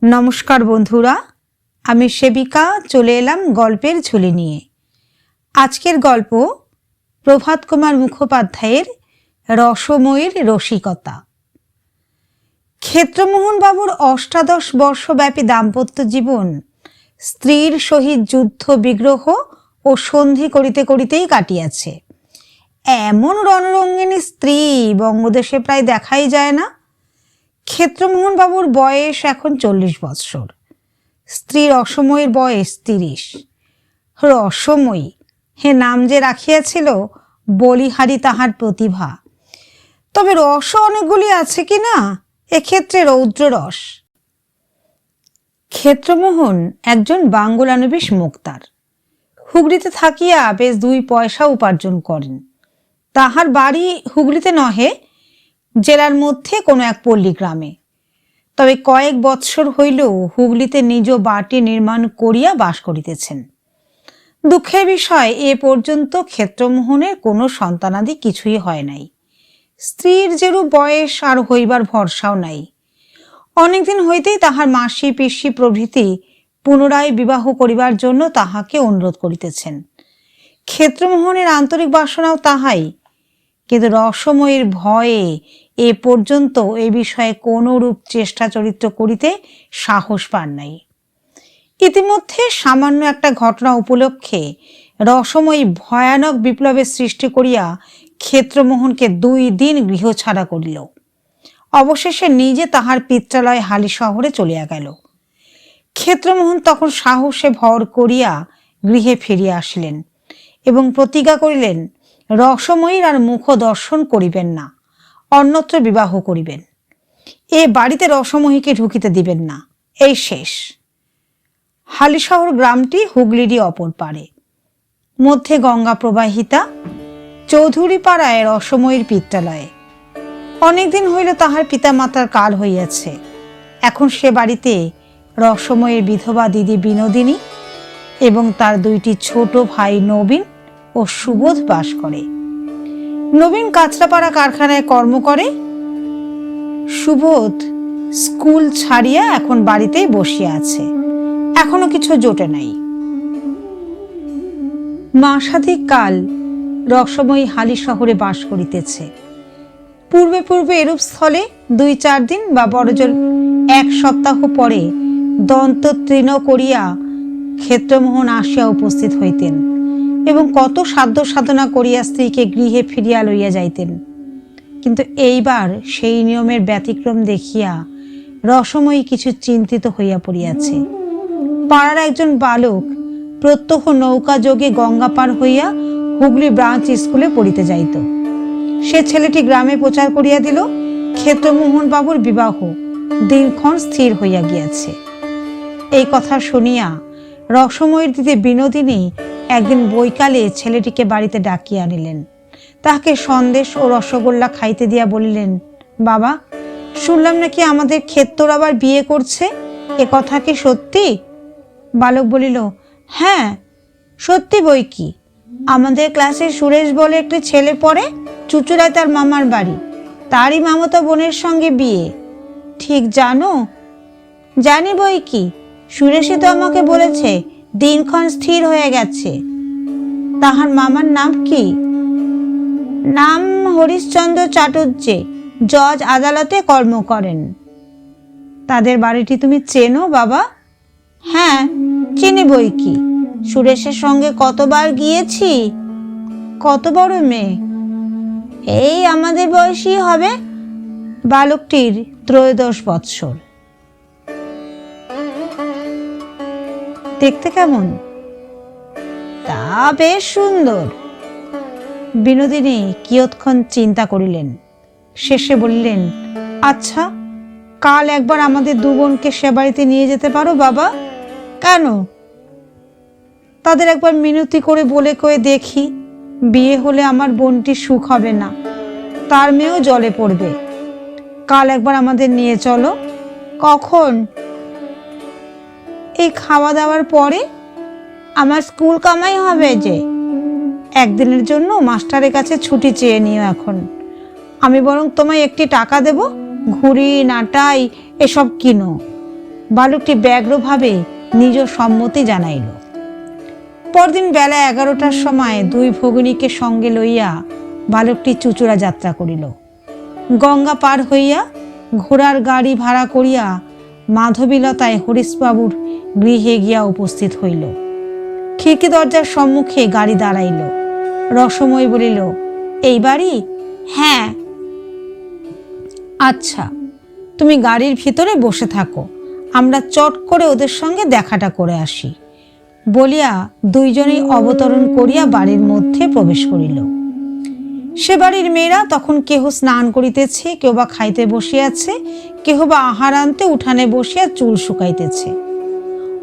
नमस्कार बंधुरा, आमी सेविका चले एलाम गल्पेर झुली निये। आजकेर गल्प प्रभात कुमार मुखोपाध्यायेर रसमयीर रसिकता। क्षेत्रमोहन बाबुर अष्टादश वर्षव्यापी दाम्पत्य जीवन स्त्रीर सहित युद्ध विग्रह और सन्धि करिते करितेई काटियाছে। एमन रणरंगिणी स्त्री बंगदेशे प्राय देखाई जाय ना। क्षेत्रमोहन बाबुर बयस एखन 40 बछर, स्त्रीर रसमयीर बयस 30। रसमयी हे नाम जे राखियाछिल बलिहारी ताहार प्रतिभा। तबे रस अनेकगुली आछे किना, एक्षेत्रे रौद्र रस। क्षेत्रमोहन एकजन बांगलानुबिश मुक्तार, हुगलिते थाकिया बेश 2 पयसा उपार्जन करेन। ताहार बाड़ी हुगलिते नहे, জেলার মধ্যে কোনো এক পল্লী গ্রামে। তবে কয়েক বৎসর হইল হুগলিতে নিজ বাটি নির্মাণ করিয়া বাস করিতেছেন। দুঃখের বিষয়, এ পর্যন্ত ক্ষেত্রমোহনের কোনো সন্তানাদি কিছুই হয় নাই। স্ত্রীর যেরূপ বয়স আর হইবার ভরসাও নাই। অনেকদিন হইতেই তাহার মাসি পিসি প্রভৃতি পুনরায় বিবাহ করিবার জন্য তাহাকে অনুরোধ করিতেছেন। ক্ষেত্রমোহনের আন্তরিক বাসনাও তাহাই, কিন্তু রসময়ীর ভয়ে এ পর্যন্ত এ বিষয়ে কোনরূপ চেষ্টা চরিত্র করিতে সাহস পান নাই। ইতিমধ্যে সামান্য একটা ঘটনা উপলক্ষে রসময়ী ভয়ানক বিপ্লবের সৃষ্টি করিয়া ক্ষেত্রমোহনকে 2 দিন গৃহ ছাড়া করিল। অবশেষে নিজে তাহার পিত্রালয় হালি শহরে চলিয়া গেল। ক্ষেত্রমোহন তখন সাহসে ভর করিয়া গৃহে ফিরিয়া আসিলেন এবং প্রতিজ্ঞা করিলেন রসময়ীর আর মুখ দর্শন করিবেন না, অন্যত্র বিবাহ করিবেন। এ বাড়িতে রসময়ীকে ঢুকিতে দিবেন না, এই শেষ। হালিশহর গ্রামটি হুগলিরই অপর পারে, মধ্যে গঙ্গা প্রবাহিতা। চৌধুরী পাড়ায় রসময়ীর পিত্রালয়ে। অনেকদিন হইল তাহার পিতামাতার কাল হইয়াছে। এখন সে বাড়িতে রসময়ীর বিধবা দিদি বিনোদিনী এবং তার 2টি ছোট ভাই নবীন ও সুবোধ বাস করে। নবীন কাঁচরাপাড়া কারখানায় কর্ম করে। সুবোধ স্কুল ছাড়িয়া এখন বাড়িতেই বসিয়া আছে, এখনো কিছু জোটে নাই। মাসাধিক কাল রসময়ী হালি শহরে বাস করিতেছে। পূর্বে পূর্বে এরূপ স্থলে 2-4 দিন বা বড়জোর 1 সপ্তাহ পরে দন্ত তৃণ করিয়া ক্ষেত্রমোহন আসিয়া উপস্থিত হইতেন এবং কত সাধ্য সাধনা করিয়া স্ত্রীকে গৃহে ফিরিয়া লইয়া যাইতেন। কিন্তু এইবার সেই নিয়মের ব্যতিক্রম দেখিয়া রসময়ী কিছু চিন্তিত হইয়া পড়িয়াছে। পাড়ার একজন বালক প্রত্যহ নৌকা যোগে গঙ্গা পার হইয়া হুগলি ব্রাঞ্চ স্কুলে পড়িতে যাইত। সে ছেলেটি গ্রামে প্রচার করিয়া দিল ক্ষেত্রমোহন বাবুর বিবাহ দিনক্ষণ স্থির হইয়া গিয়াছে। এই কথা শুনিয়া রসময়ীর দিদি বিনোদিনী একদিন বৈকালে ছেলেটিকে বাড়িতে ডাকিয়া আনিলেন। তাহাকে সন্দেশ ও রসগোল্লা খাইতে দিয়া বলিলেন, বাবা, শুনলাম নাকি আমাদের ক্ষেত্র আবার বিয়ে করছে, এ কথা কি সত্যি? বালক বলিল, হ্যাঁ সত্যি বই কি। আমাদের ক্লাসে সুরেশ বলে একটি ছেলে পড়ে, চুচুড়ায় তার মামার বাড়ি, তারই মামাতো বোনের সঙ্গে বিয়ে। ঠিক জানো? জানি বই কি, সুরেশই তো আমাকে বলেছে দিনক্ষণ স্থির হয়ে গেছে। তাহার মামার নাম কি? নাম হরিশ্চন্দ্র চাটুর্যে, জজ আদালতে কর্ম করেন। তাদের বাড়িটি তুমি চেনো বাবা? হ্যাঁ চিনি বই কি, সুরেশের সঙ্গে কতবার গিয়েছি। কত বড় মেয়ে? এই আমাদের বয়সী হবে। বালকটির 13 বৎসর। দেখতে কেমন? তা বেশ সুন্দর। বিনোদিনী কিয়ৎক্ষণ চিন্তা করিলেন, শেষে বললেন, আচ্ছা কাল একবার আমাদের 2 বোনকে সে বাড়িতে নিয়ে যেতে পারো বাবা? কেন? তাদের একবার মিনতি করে বলে কয়ে দেখি, বিয়ে হলে আমার বোনটির সুখ হবে না, তার মেয়েও জলে পড়বে। কাল একবার আমাদের নিয়ে চলো। কখন? এই খাওয়া দাওয়ার পরে। আমার স্কুল কামাই হবে যে। একদিনের জন্য মাস্টারের কাছে ছুটি চেয়ে নিও এখন। আমি বরং তোমায় একটি টাকা দেব, ঘুড়ি নাটাই এসব কিনো। বালকটি ব্যগ্রভাবে নিজ সম্মতি জানাইল। পরদিন বেলা 11টার সময় দুই ভগিনীকে সঙ্গে লইয়া বালকটি চুচুড়া যাত্রা করিল। গঙ্গা পার হইয়া ঘোড়ার গাড়ি ভাড়া করিয়া মাধবীলতায় হরিশবাবুর গৃহে গিয়া উপস্থিত হইল। খিড়কি দরজার সম্মুখে গাড়ি দাঁড়াইল। রসময় বলিল, এই বাড়ি? হ্যাঁ। আচ্ছা, তুমি গাড়ির ভিতরে বসে থাকো, আমরা চট করে ওদের সঙ্গে দেখাটা করে আসি বলিয়া দুইজনেই অবতরণ করিয়া বাড়ির মধ্যে প্রবেশ করিল। সে বাড়ির মেয়েরা তখন কেহ স্নান করিতেছে, কেউ বা খাইতে বসিয়াছে, কেহ বা আহার আনতে উঠানে বসিয়া চুল শুকাইতেছে।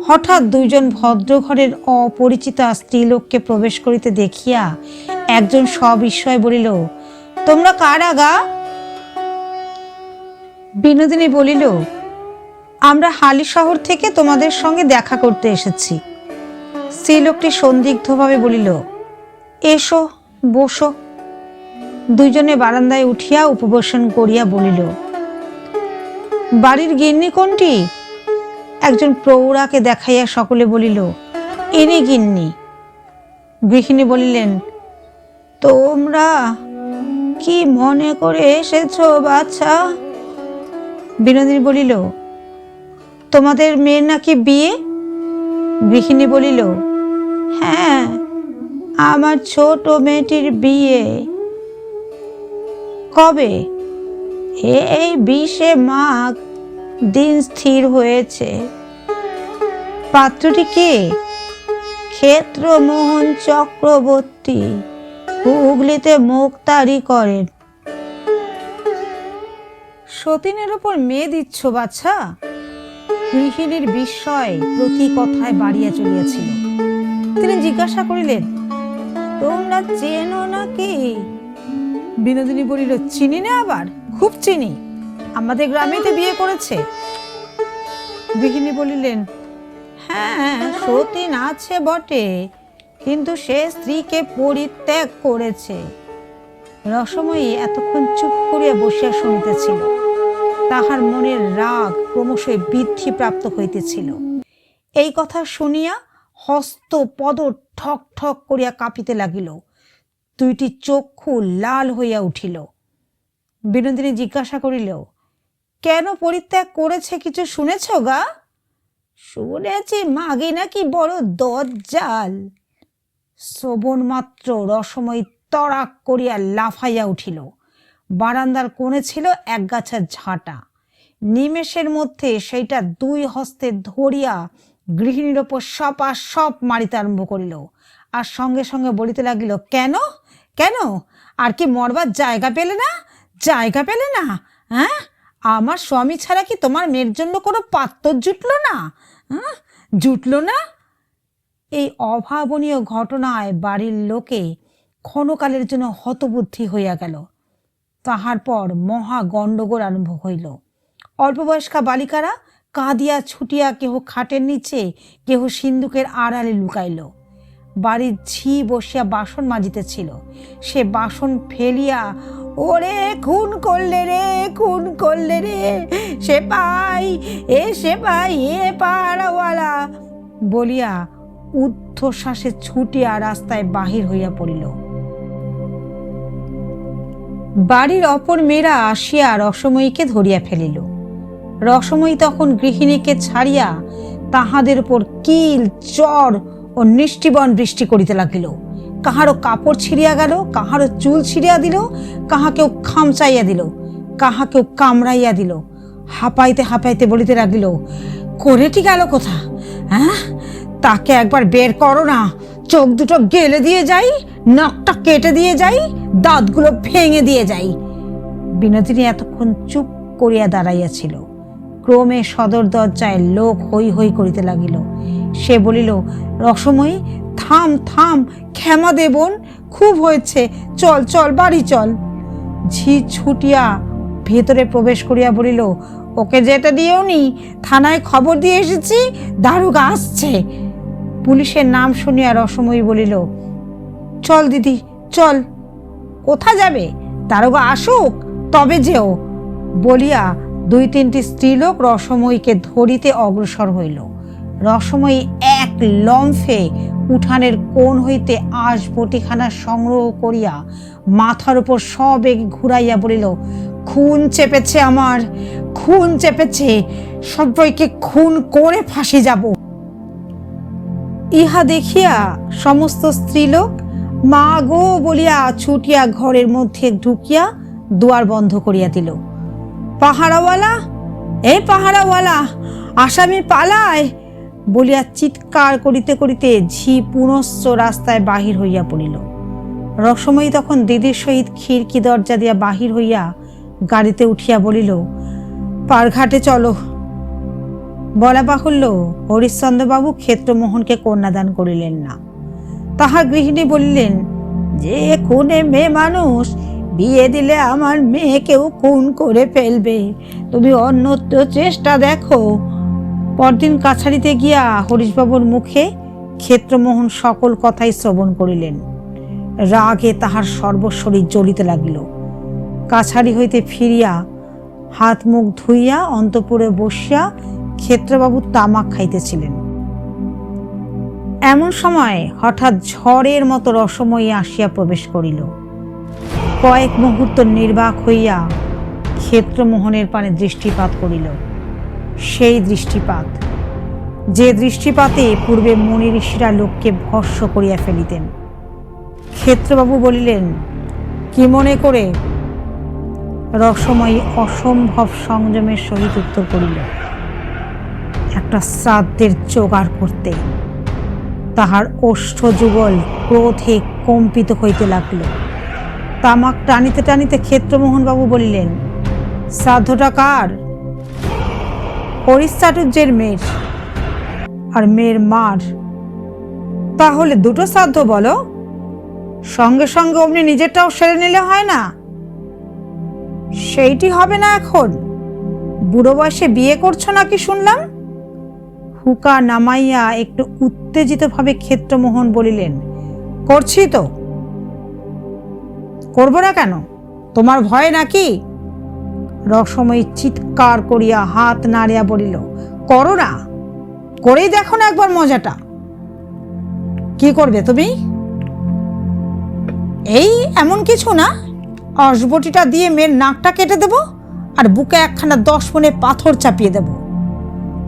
হঠাৎ দুইজন ভদ্রঘরের অপরিচিতা স্ত্রীলোককে প্রবেশ করিতে দেখিয়া একজন সবিস্ময়ে বলিল, তোমরা কারা গা? বিনোদিনী বলিল, আমরা হালি শহর থেকে তোমাদের সঙ্গে দেখা করতে এসেছি। স্ত্রীলোকটি সন্দিগ্ধভাবে বলিল, এসো, বসো। দুইজনে বারান্দায় উঠিয়া উপবেশন করিয়া বলিল, বাড়ির গিন্নি কোনটি? একজন প্রৌঢ়াকে দেখাইয়া সকলে বলিল, ইনি গিন্নি। গৃহিণী বলিলেন, তোমরা কি মনে করে এসেছো বাছা? বিনোদিনী বলিল, তোমাদের মেয়ের নাকি বিয়ে? গৃহিণী বলিল, হ্যাঁ, আমার ছোট মেয়েটির বিয়ে। কবে? এই 20 মাঘ দিন স্থির হয়েছে। পাত্রটি কে? ক্ষেত্রমোহন চক্রবর্তী, হুগলিতে মোক্তারি করেন। সতীনের ওপর মেয়ে দিচ্ছ বাছা? গৃহিণীর বিস্ময় প্রতি কথায় বাড়িয়া চলিয়াছিল। তিনি জিজ্ঞাসা করিলেন, তোমরা চেনো নাকি? বিনোদিনী বলিল, চিনি না আবার, খুব চিনি, আমাদের গ্রামেতে বিয়ে করেছে। গৃহিণী বলিলেন, হ্যাঁ, সতীন আছে বটে, কিন্তু সে স্ত্রীকে পরিত্যাগ করেছে। রসময়ী এতক্ষণ চুপ করিয়া বসিয়া শুনিতেছিল। তাহার মনের রাগ ক্রমশ বৃদ্ধি প্রাপ্ত হইতেছিল। এই কথা শুনিয়া হস্ত পদ ঠক ঠক করিয়া কাঁপিতে লাগিল। দুইটি চক্ষু লাল হইয়া উঠিল। বিনোদিনী জিজ্ঞাসা করিল, কেন পরিত্যাগ করেছে কিছু শুনেছ গা? শুনেছি মাগি নাকি বড় দজ্জাল। শ্রবণ মাত্র রসময়ী তড়াক করিয়া লাফাইয়া উঠিল। বারান্দার কোণে ছিল একগাছা ঝাঁটা। নিমেষের মধ্যে সেইটা দুই হস্তে ধরিয়া গৃহিণীর ওপর সপ মারিতে আরম্ভ করিল। আর সঙ্গে সঙ্গে বলিতে লাগিল, কেন কেন? আর কি মরবার জায়গা পেলে না? জায়গা পেলে না? হ্যাঁ, আমার স্বামী ছাড়া কি তোমার মেয়ের জন্য কোনো পাত্র জুটলো না? জুটলো না? এই অভাবনীয় ঘটনায় বাড়ির লোকে ক্ষণকালের জন্য হতবুদ্ধি হইয়া গেল। তাহার পর মহা গণ্ডগোল আরম্ভ হইল। অল্পবয়স্কা বালিকারা কাঁদিয়া ছুটিয়া কেহ খাটের নিচে, কেহ সিন্দুকের আড়ালে লুকাইল। বাড়ির ঝি বসিয়া বাসন মাজিতেছিল। সে বাসন ফেলিয়া, ওরে খুন করলে রে, খুন করলে রে, সেপাই এ পাড়াওয়ালা বলিয়া ঊর্ধ্বশ্বাসে ছুটিয়া রাস্তায় বাহির হইয়া পড়িল। বাড়ির অপর মেয়েরা আসিয়া রসময়ীকে ধরিয়া ফেলিল। রসময়ী তখন গৃহিণীকে ছাড়িয়া তাহাদের উপর কিল, চর ও নিষ্টিবন বৃষ্টি করিতে লাগিল। কাহারও কাপড় ছিঁড়িয়া গেল, কাহারও চুল ছিঁড়িয়া দিল, কাহাকেও খামচাইয়া দিল, কাহাকেও কামড়াইয়া দিল। হাঁপাইতে হাঁপাইতে বলিতে লাগিল, করেটি গেল কোথা? হ্যাঁ, তাকে একবার বের করো না, চোখ দুটো গেলে দিয়ে যাই, নাকটা কেটে দিয়ে যাই, দাঁতগুলো ভেঙে দিয়ে যাই। বিনোদিনী এতক্ষণ চুপ করিয়া দাঁড়াইয়াছিল। ক্রমে সদর দরজায় লোক হই হই করিতে লাগিল। সে বলিল, রসময়ী থাম থাম, ক্ষমা দে বোন, খুব হয়েছে, চল চল বাড়ি চল। ঝি ছুটিয়া ভেতরে প্রবেশ করিয়া বলিল, ওকে যেতে দিও নি, থানায় খবর দিয়ে এসেছি, দারোগা আসছে। পুলিশের নাম শুনিয়া রসময়ী বলিল, চল দিদি চল। কোথা যাবে? দারোগা আসুক তবে যেও বলিয়া 2-3টি স্ত্রীলোক রসময়ীকে ধরিতে অগ্রসর হইল। রসময়ী এক লম্ফে উঠানের কোণ হইতে আসবটিখানা সংগ্রহ করিয়া মাথার উপর সবেগে ঘুরাইয়া বলিল, খুন চেপেছে আমার, খুন চেপেছে, সবাইকে খুন করে ফাঁসি যাব। ইহা দেখিয়া সমস্ত স্ত্রীলোক মা গো বলিয়া ছুটিয়া ঘরের মধ্যে ঢুকিয়া দুয়ার বন্ধ করিয়া দিল। পাহারাওয়ালা, এই পাহারাওয়ালা, আসামি পালায় বলিয়া চিৎকার করিতে করিতে ঝি পুনশ্চ রাস্তায় বাহির হইয়া পড়িল। রসময়ী তখন দিদির সহিত খিড়কি দরজা দিয়া বাহির হইয়া গাড়িতে উঠিয়া বলিল, পারঘাটে চলো। বলা বাহুল্য, হরিশ্চন্দ্রবাবু ক্ষেত্রমোহনকে কন্যাদান করিলেন না। তাহার গৃহিণী বলিলেন, যে খুনে মেয়ে মানুষ, বিয়ে দিলে আমার মেয়েকেও খুন করে ফেলবে, তুমি অন্যত্র চেষ্টা দেখো। পরদিন কাছারিতে গিয়া হরিশবাবুর মুখে ক্ষেত্রমোহন সকল কথাই শ্রবণ করিলেন। রাগে তাহার সর্বশরীর জ্বলিতে লাগিল। কাছারি হইতে ফিরিয়া হাত মুখ ধুইয়া অন্তঃপুরে বসিয়া ক্ষেত্রবাবু তামাক খাইতেছিলেন। এমন সময় হঠাৎ ঝড়ের মতো রসময়ী আসিয়া প্রবেশ করিল। কয়েক মুহূর্ত নির্বাক হইয়া ক্ষেত্রমোহনের পানে দৃষ্টিপাত করিল। সেই দৃষ্টিপাত, যে দৃষ্টিপাতে পূর্বে মুনি ঋষিরা লোককে ভস্ম করিয়া ফেলিতেন। ক্ষেত্রবাবু বলিলেন, কি মনে করে? রসময়ী অসম্ভব সংযমের সহিত উত্তর করিল, একটা শ্রাদ্ধের জোগাড় করতে। তাহার ওষ্ঠ যুগল ক্রোধে কম্পিত হইতে লাগল। তামাক টানিতে টানিতে ক্ষেত্রমোহনবাবু বলিলেন, শ্রাদ্ধটা কার? হরিশ্চাটুর্যের মেয়ের, আর মেয়ের মার। তাহলে দুটো শ্রাদ্ধ বলো, সঙ্গে সঙ্গে অমনি নিজেরটাও সেরে নিলে হয় না? সেইটি হবে না এখন। বুড়ো বয়সে বিয়ে করছো নাকি শুনলাম? হুকা নামাইয়া একটু উত্তেজিত ভাবে ক্ষেত্রমোহন বলিলেন, করছি তো। করবো না কেন? তোমার ভয় নাকি? রসময়ী চিৎকার করিয়া হাত নাড়িয়া বলিল, করো না, করেই দেখো না একবার মজাটা। কি করবে তুমি? এই এমন কিছু না, অসবটিটা দিয়ে মেয়ের নাকটা কেটে দেব, আর বুকে একখানা 10 মণে পাথর চাপিয়ে দেব।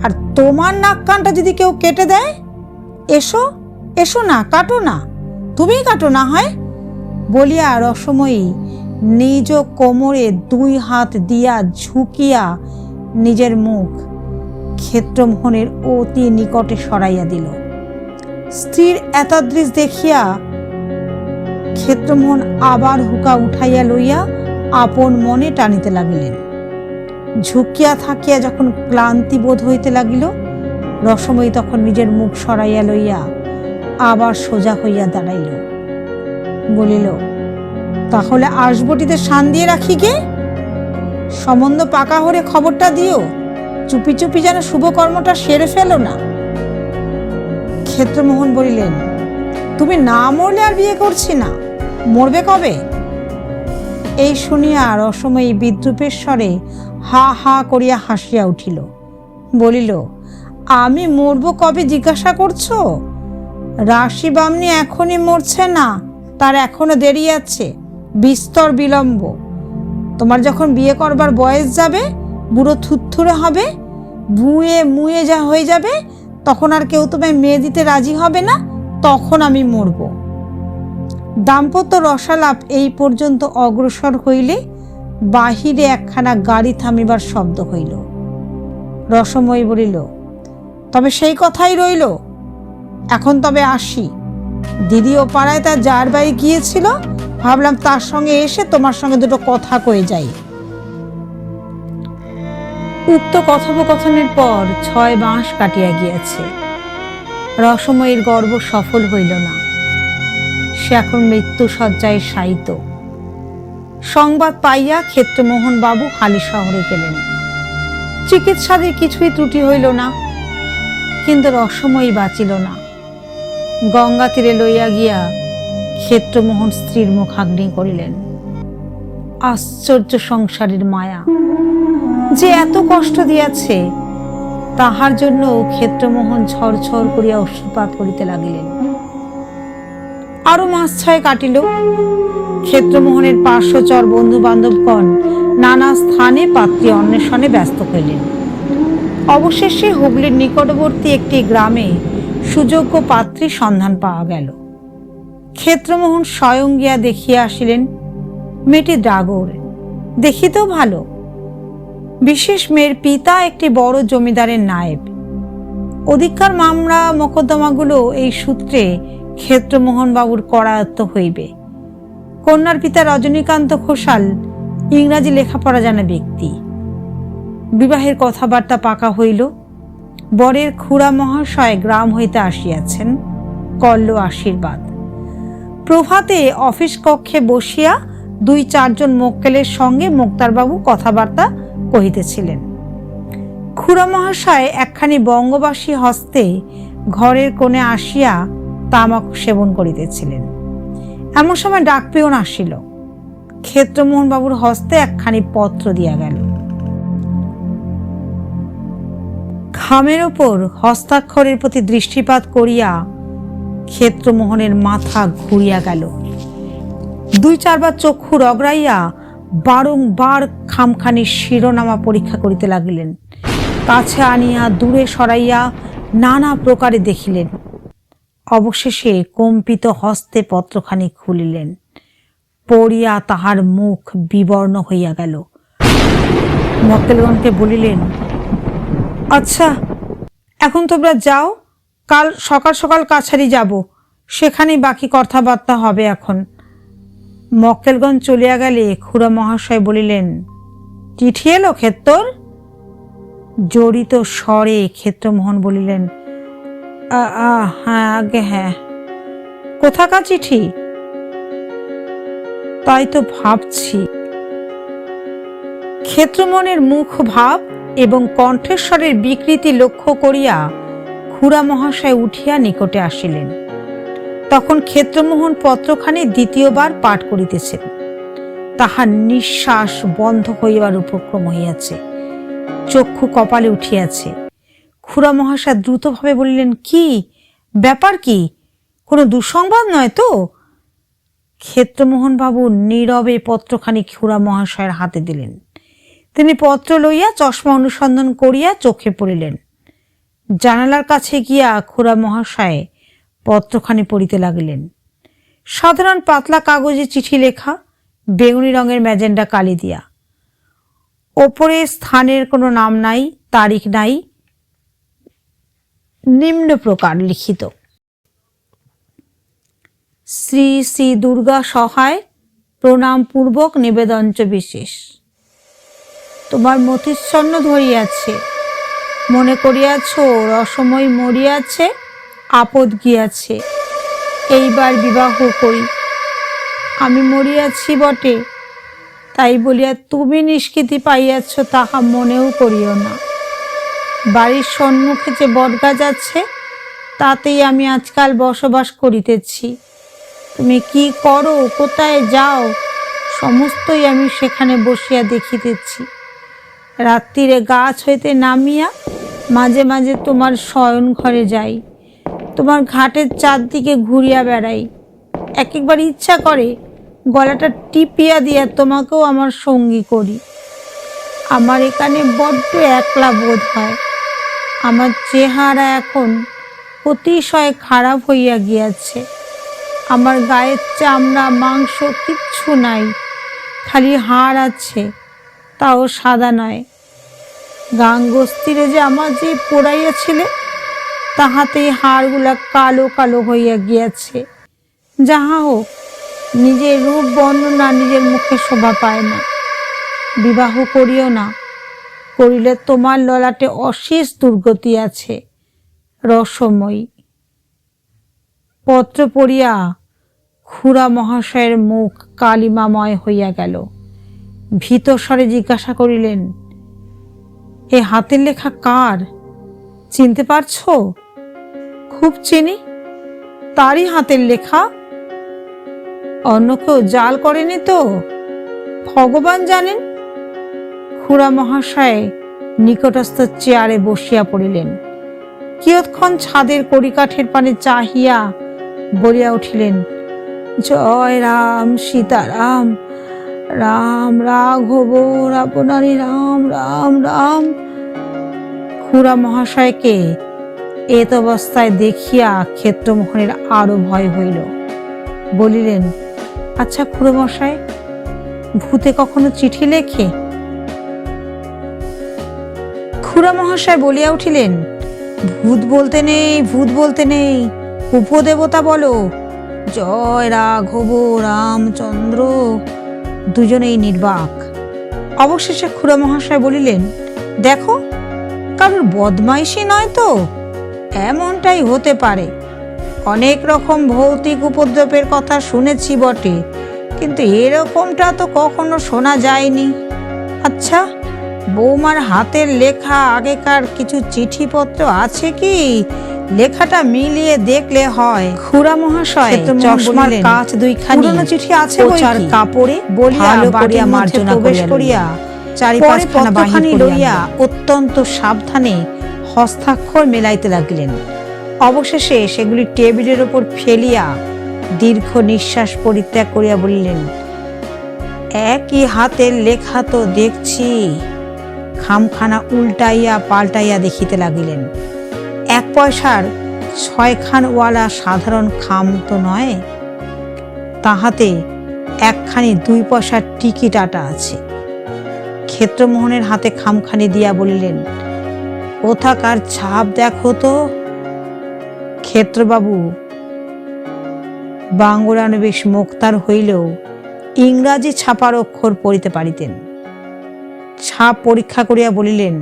আর তোমার নাক কানটা যদি কেউ কেটে দেয়, এসো এসো না, কাটো না, তুমিই কাটো না হয় বলিয়া রসময়ী নিজ কোমরে 2 হাত দিয়া ঝুঁকিয়া নিজের মুখ ক্ষেত্রমোহনের অতি নিকটে সরাইয়া দিল। স্ত্রীর এতাদৃশ দেখিয়া ক্ষেত্রমোহন আবার হুকা উঠাইয়া লইয়া আপন মনে টানিতে লাগিলেন। ঝুঁকিয়া থাকিয়া যখন ক্লান্তি বোধ হইতে লাগিল, রসময়ী তখন নিজের মুখ সরাইয়া লইয়া আবার সোজা হইয়া দাঁড়াইল। বলিল, তাহলে আসবটিতে শান দিয়ে রাখি গে, সম্বন্ধ পাকা হলে খবরটা দিও, চুপি চুপি যেন শুভ কর্মটা সেরে ফেলো না। ক্ষেত্রমোহন বলিলেন, তুমি না মরলে আর বিয়ে করছি না, মরবে কবে? এই শুনিয়া রসময়ী বিদ্রূপের স্বরে হা হা করিয়া হাসিয়া উঠিল। বলিল, আমি মরব কবে জিজ্ঞাসা করছো? রাশি বামনি এখনই মরছে না, তার এখনো দেরি আছে, বিস্তর বিলম্ব। তোমার যখন বিয়ে করবার বয়স যাবে, বুড়ো থুরথুরে হবে, ভুঁয়ে মুয়ে যা হয়ে যাবে, তখন আর কেউ তোমায় মেয়ে দিতে রাজি হবে না, তখন আমি মরব। দাম্পত্য রসালাপ এই পর্যন্ত অগ্রসর হইলে বাহিরে একখানা গাড়ি থামিবার শব্দ হইল। রসময়ী বলিল, তবে সেই কথাই রইল, এখন তবে আসি। দিদি ও পাড়ায় তার যার বাড়ি গিয়েছিল, ভাবলাম তার সঙ্গে এসে তোমার সঙ্গে দুটো কথা কয়ে যাই। উক্ত কথোপকথনের পর 6 মাস কাটিয়া গিয়াছে। রসময়ীর গর্ব সফল হইল না। সে এখন মৃত্যু শয্যায় শায়িত। সংবাদ পাইয়া ক্ষেত্রমোহন বাবু হালি শহরে গেলেন। চিকিৎসাদের কিছুই ত্রুটি হইল না, কিন্তু রসময়ী বাঁচিল না। গঙ্গা তীরে লইয়া গিয়া ক্ষেত্রমোহন স্ত্রীর মুখাগ্নি করিলেন। আশ্চর্য সংসারের মায়া যে এত কষ্ট দিয়াছে, তাহার জন্য ক্ষেত্রমোহন ঝরঝর করিয়া অশ্রুপাত করিতে লাগিলেন। আরো মাস 6 কাটিল। ক্ষেত্রমোহনের পার্শ্বচর বন্ধু বান্ধবগণ নানা স্থানে পাত্রী অন্বেষণে ব্যস্ত হইলেন। অবশেষে হুগলির নিকটবর্তী একটি গ্রামে সুযোগ্য পাত্রীর সন্ধান পাওয়া গেল। ক্ষেত্রমোহন স্বয়ং গিয়া দেখিয়া আসিলেন। মেয়েটি ডাগর, দেখিতেও ভালো। বিশেষ মেয়ের পিতা একটি বড় জমিদারের নায়েব। অধিকার মামলা মোকদ্দমাগুলো এই সূত্রে ক্ষেত্রমোহন বাবুর করায়ত্ত হইবে। কন্যার পিতা রজনীকান্ত ঘোষাল ইংরাজি লেখাপড়া জানা ব্যক্তি। বিবাহের কথাবার্তা পাকা হইল। বরের খুড়া মহাশয় গ্রাম হইতে আসিয়াছেন, করল আশীর্বাদ। প্রভাতে অফিস কক্ষে বসিয়া 2-4 জন মক্কেলের সঙ্গে মোক্তারবাবু কথাবার্তা কহিতেছিলেন। খুড়া মহাশয় একখানি বঙ্গবাসী হস্তে ঘরের কোণে আসিয়া তামাক সেবন করিতেছিলেন। এমন সময় ডাকপিয়ন আসিল। ক্ষেত্রমোহন বাবুর হস্তে একখানি পত্র দিয়া গেল। খামের ওপর হস্তাক্ষরের প্রতি দৃষ্টিপাত করিয়া ক্ষেত্রমোহনের মাথা ঘুরিয়া গেল। 2-4 বার চক্ষু রগড়াইয়া বারংবার খামখানির শিরোনামা পরীক্ষা করিতে লাগিলেন। কাছে আনিয়া দূরে সরাইয়া নানা প্রকারে দেখিলেন। অবশেষে কম্পিত হস্তে পত্রখানি খুলিলেন। পড়িয়া তাহার মুখ বিবর্ণ হইয়া গেল। মক্কেলগণকে বলিলেন, আচ্ছা, এখন তোমরা যাও, কাল সকাল সকাল কাছারি যাব, সেখানেই বাকি কথাবার্তা হবে। এখন মক্কেলগণ চলিয়া গেলে খুড়া মহাশয় বলিলেন, চিঠি এলো ক্ষেত্তর? জড়িত স্বরে ক্ষেত্রমোহন বলিলেন, হ্যাঁ আগে হ্যাঁ। কোথাকার চিঠি? তাই তো ভাবছি। ক্ষেত্রমোহনের মুখ ভাব এবং কণ্ঠস্বরের বিকৃতি লক্ষ্য করিয়া খুড়া মহাশয় উঠিয়া নিকটে আসিলেন। তখন ক্ষেত্রমোহন পত্রখানি দ্বিতীয়বার পাঠ করিতেছেন। তাহার নিঃশ্বাস বন্ধ হইবার উপক্রম হইয়াছে, চক্ষু কপালে উঠিয়াছে। খুড়া মহাশয় দ্রুতভাবে বলিলেন, কি ব্যাপার? কি কোনো দুঃসংবাদ নয় তো? ক্ষেত্রমোহন বাবু নীরবে পত্রখানি খুড়া মহাশয়ের হাতে দিলেন। তিনি পত্র লইয়া চশমা অনুসন্ধান করিয়া চোখে পড়িলেন। জানালার কাছে গিয়া খুড়া মহাশয় পত্রখানি পড়িতে লাগিলেন। সাধারণ পাতলা কাগজে চিঠি লেখা, বেগুনি রঙের ম্যাজেন্ডা কালি দিয়া। ওপরে স্থানের কোনো নাম নাই, তারিখ নাই। নিম্ন প্রকার লিখিত, শ্রী শ্রী দুর্গা সহায় প্রণাম পূর্বক নিবেদনচ বিশেষ। তোমার মতিচ্ছন্ন ধরিয়াছে, মনে করিয়াছ রসময় মরিয়াছে, আপদ গিয়াছে, এইবার বিবাহ করি। আমি মরিয়াছি বটে, তাই বলিয়া তুমি নিষ্কৃতি পাইয়াছ তাহা মনেও করিও না। বাড়ির সম্মুখে যে বটগাছ আছে, তাতেই আমি আজকাল বসবাস করিতেছি। তুমি কি করো, কোথায় যাও, সমস্তই আমি সেখানে বসিয়া দেখিতেছি। রাত্রিরে গাছ হইতে নামিয়া মাঝে মাঝে তোমার শয়ন ঘরে যাই, তোমার ঘাটের চারদিকে ঘুরিয়া বেড়াই। এক একবার ইচ্ছা করে গলাটা টিপিয়া দিয়া তোমাকেও আমার সঙ্গী করি। আমার এখানে বড্ড একলা বোধ হয়। আমার চেহারা এখন অতিশয় খারাপ হইয়া গিয়াছে। আমার গায়ের চামড়া মাংস কিচ্ছু নাই, খালি হাড় আছে, তাও সাদা নয়। গাঙ্গস্থিরে যে আমার যে পোড়াইয়াছিলে, তাহাতেই হাড়গুলা কালো কালো হইয়া গিয়াছে। যাহা হোক, নিজের রূপ বর্ণনা নিজের মুখে শোভা পায় না। বিবাহ করিও না, করিলে তোমার ললাটে অশেষ দুর্গতি আছে। রসময়ী। পত্র পড়িয়া খুড়া মহাশয়ের মুখ কালিমাময় হইয়া গেল। ভীত স্বরে জিজ্ঞাসা করিলেন, এ হাতের লেখা কার? চিনতে পারছ? খুব চিনি, তারই হাতের লেখা। অন্য কেউ জাল করেনি তো? ভগবান জানেন। খুড়া মহাশয় নিকটস্থ চেয়ারে বসিয়া পড়িলেন। কিয়ৎক্ষণ ছাদের কড়িকাঠের পানে চাহিয়া বলিয়া উঠিলেন, জয় রাম সীতারাম, রাম রাঘব আপনারই রাম রাম রাম। খুড়া মহাশয়কে এত অবস্থায় দেখিয়া ক্ষেত্রমোহনের আরো ভয় হইল। বলিলেন, আচ্ছা খুড়ো মশাই, ভূতে কখনো চিঠি লেখে? খুড়া মহাশয় বলিয়া উঠিলেন, ভূত বলতে নেই, ভূত বলতে নেই, উপদেবতা বলো, জয় রাঘব রামচন্দ্র। দুজনেই নির্বাক। অবশেষে খুড়া মহাশয় বলিলেন, দেখো, কারোর বদমাইশি নয় তো? এমনটাই হতে পারে। অনেক রকম ভৌতিক উপদ্রবের কথা শুনেছি বটে, কিন্তু এরকমটা তো কখনো শোনা যায়নি। আচ্ছা, বৌমার হাতের লেখা আগেকার কিছু চিঠিপত্র আছে কি? লেখাটা মিলিয়ে দেখলে হয়। খুড়া মহাশয় চশমার কাঁচ দুইখানি চিঠি আছে কাপড়ে ভালো করিয়া মার্জনা করিয়া চারিপাশখানা বাহির লইয়া অত্যন্ত সাবধানে হস্তাক্ষর মেলাইতে লাগিলেন। অবশেষে সেগুলি টেবিলের উপর ফেলিয়া দীর্ঘ নিঃশ্বাস পরিত্যাগ করিয়া বলিলেন, একই হাতের লেখা তো দেখছি। খামখানা উল্টাইয়া পাল্টাইয়া দেখিতে লাগিলেন। 1 পয়সার 6 খানওয়ালা সাধারণ খাম তো নয়, তাহাতে একখানি 2 পয়সার টিকিট আটা আছে। ক্ষেত্রমোহনের হাতে খামখানি দিয়া বলিলেন, কোথাকার ছাপ দেখো তো। ক্ষেত্রবাবু বাঙ্গুলানুবিশ মোক্তার হইলেও ইংরাজি ছাপার অক্ষর পড়িতে পারিতেন। ছাপ পরীক্ষা করিয়া বলিলেন,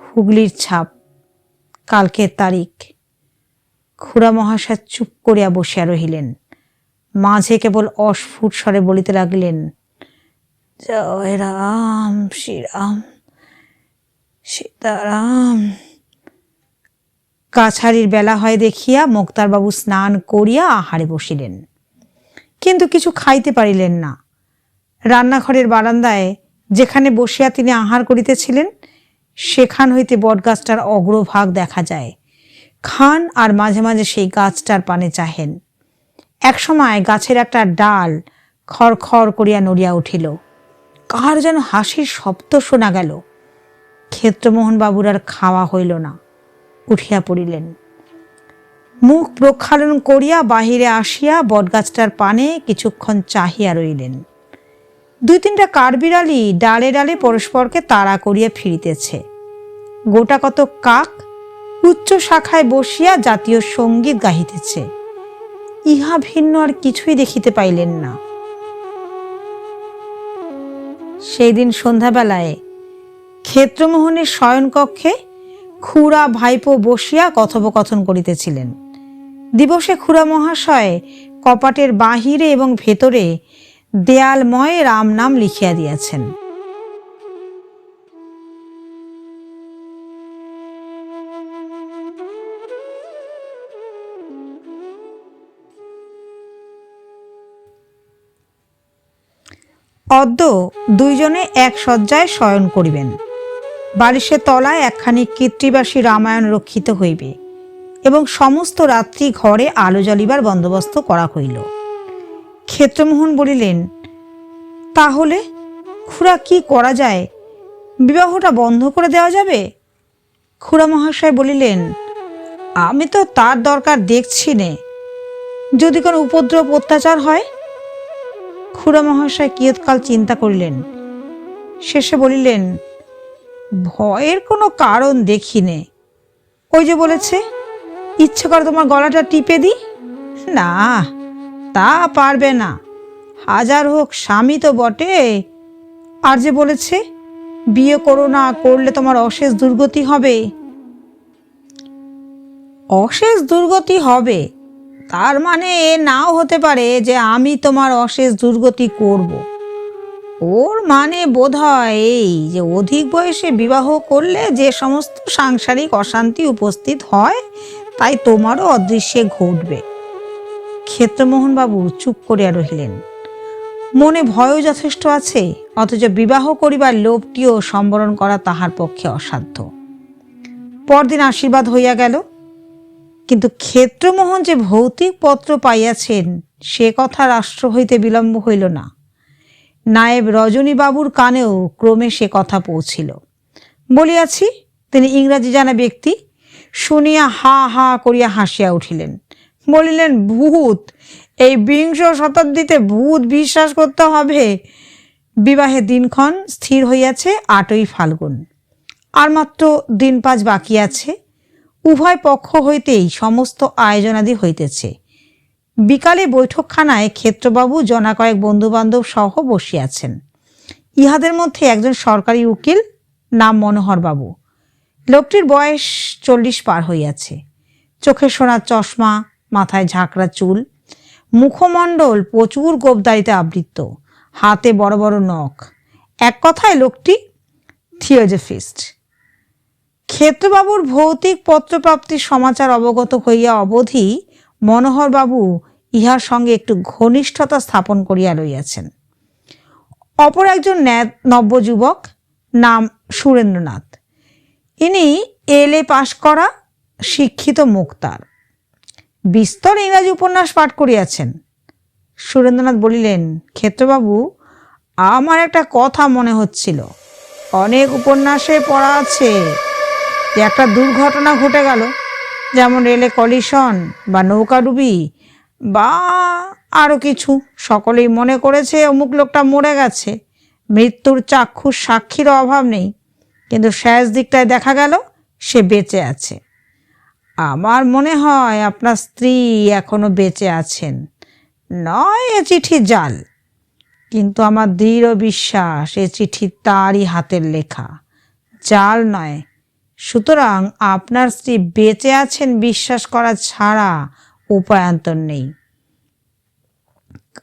হুগলির ছাপ, কালকের তারিখ। খুড়া মহাশয় চুপ করিয়া বসিয়া রহিলেন। মাঝে কেবল অস্ফুট স্বরে বলিতে লাগিলেন, জয় রাম শ্রীরাম সীতারাম। কাছারির বেলা হয় দেখিয়া মোক্তারবাবু স্নান করিয়া আহারে বসিলেন, কিন্তু কিছু খাইতে পারিলেন না। রান্নাঘরের বারান্দায় যেখানে বসিয়া তিনি আহার করিতেছিলেন, সেখান হইতে বটগাছটার অগ্রভাগ দেখা যায়। খান আর মাঝে মাঝে সেই গাছটার পানে চাহেন। একসময় গাছের একটা ডাল খড়খড় করিয়া নড়িয়া উঠিল। কার যেন হাসির শব্দ শোনা গেল। ক্ষেত্রমোহন বাবুর আর খাওয়া হইল না, উঠিয়া পড়িলেন। মুখ প্রক্ষালন করিয়া বাহিরে আসিয়া বটগাছটার পানে কিছুক্ষণ চাহিয়া রইলেন। 2-3টা কাঠবিড়ালি ডালে ডালে পরস্পরকে তাড়া করিয়া ফিরিতেছে। গোটা কত কাক উচ্চ শাখায় বসিয়া জাতীয় সঙ্গীত গাহিতেছে। ইহা ভিন্ন আর কিছুই দেখিতে পাইলেন না। সেই দিন সন্ধ্যাবেলায় ক্ষেত্রমোহনের শয়নকক্ষে খুড়া ভাইপো বসিয়া কথোপকথন করিতেছিলেন। দিবসে খুড়া মহাশয় কপাটের বাহিরে এবং ভেতরে দেয়ালময় রাম নাম লিখিয়া দিয়াছেন। অদ্য দুইজনে এক শয্যায় শয়ন করিবেন। বালিশের তলায় একখানি কৃত্তিবাসী রামায়ণ রক্ষিত হইবে এবং সমস্ত রাত্রি ঘরে আলো জ্বালিবার বন্দোবস্ত করা হইল। ক্ষেত্রমোহন বলিলেন, তাহলে খুড়া কি করা যায়? বিবাহটা বন্ধ করে দেওয়া যাবে? খুড়া মহাশয় বলিলেন, আমি তো তার দরকার দেখছি নে। যদি কোনো উপদ্রব অত্যাচার হয়? খুড়া মহাশয় কিয়ৎকাল চিন্তা করিলেন, শেষে বলিলেন, ভয়ের কোনো কারণ দেখি নে। ওই যে বলেছে, ইচ্ছে করে তোমার গলাটা টিপে দিই। না, তা পারবে না, হাজার হোক স্বামী তো বটে। আর যে বলেছে, বিয়ে করো না, করলে তোমার অশেষ দুর্গতি হবে। অশেষ দুর্গতি হবে তার মানে এ নাও হতে পারে যে আমি তোমার অশেষ দুর্গতি করব। ওর মানে বোধহয় এই যে অধিক বয়সে বিবাহ করলে যে সমস্ত সাংসারিক অশান্তি উপস্থিত হয়, তাই তোমারও অদৃশ্যে ঘটবে। ক্ষেত্রমোহন বাবু চুপ করিয়া রহিলেন। মনে ভয়ও যথেষ্ট আছে, অথচ বিবাহ করিবার লোভটিও সম্বরণ করা তাহার পক্ষে অসাধ্য। পরদিন আশীর্বাদ হইয়া গেল, কিন্তু ক্ষেত্রমোহন যে ভৌতিক পত্র পাইয়াছেন সে কথা রাষ্ট্র হইতে বিলম্ব হইল না। নায়েব রজনীবাবুর কানেও ক্রমে সে কথা পৌঁছিল। বলিয়াছি, তিনি ইংরাজি জানা ব্যক্তি। শুনিয়া হা হা করিয়া হাসিয়া উঠিলেন, বলিলেন, ভূত! এই বিংশ শতাব্দীতে ভূত বিশ্বাস করতে হবে? বিবাহের দিনক্ষণ স্থির হইয়াছে 8ই ফাল্গুন। আর মাত্র দিন 5 বাকি আছে। উভয় পক্ষ হইতেই সমস্ত আয়োজনাদি হইতেছে। বিকালে বৈঠকখানায় ক্ষেত্রবাবু জনা কয়েক বন্ধুবান্ধব সহ বসিয়াছেন। ইহাদের মধ্যে একজন সরকারি উকিল, নাম মনোহরবাবু। লোকটির বয়স 40 পার হইয়াছে। চোখে সোনার চশমা, মাথায় ঝাঁকড়া চুল, মুখমণ্ডল প্রচুর গোঁফদাড়িতে আবৃত, হাতে বড় বড় নখ। এক কথায় লোকটি থিওজফিস্ট। ক্ষেত্রবাবুর ভৌতিক পত্রপ্রাপ্তির সমাচার অবগত হইয়া অবধি মনোহরবাবু ইহার সঙ্গে একটু ঘনিষ্ঠতা স্থাপন করিয়া লইয়াছেন। অপর একজন নব্যযুবক, নাম সুরেন্দ্রনাথ। ইনি LA পাশ করা, শিক্ষিত মুক্তার। বিস্তর ইংরাজি উপন্যাস পাঠ করিয়াছেন। সুরেন্দ্রনাথ বলিলেন, ক্ষেত্রবাবু, আমার একটা কথা মনে হচ্ছিল। অনেক উপন্যাসে পড়া আছে যে একটা দুর্ঘটনা ঘটে গেল, যেমন রেলে কলিশন বা নৌকাডুবি বা আরও কিছু, সকলেই মনে করেছে অমুক লোকটা মরে গেছে। মৃত্যুর চাক্ষুষ সাক্ষীরও অভাব নেই, কিন্তু শেষ দিকটায় দেখা গেল সে বেঁচে আছে। আমার মনে হয় আপনার স্ত্রী এখনো বেঁচে আছেন। নয় এ চিঠি জাল, কিন্তু আমার দৃঢ় বিশ্বাস এ চিঠি তারই হাতের লেখা, জাল নয়। সুতরাং আপনার স্ত্রী বেঁচে আছেন বিশ্বাস করা ছাড়া উপায়ান্তর নেই।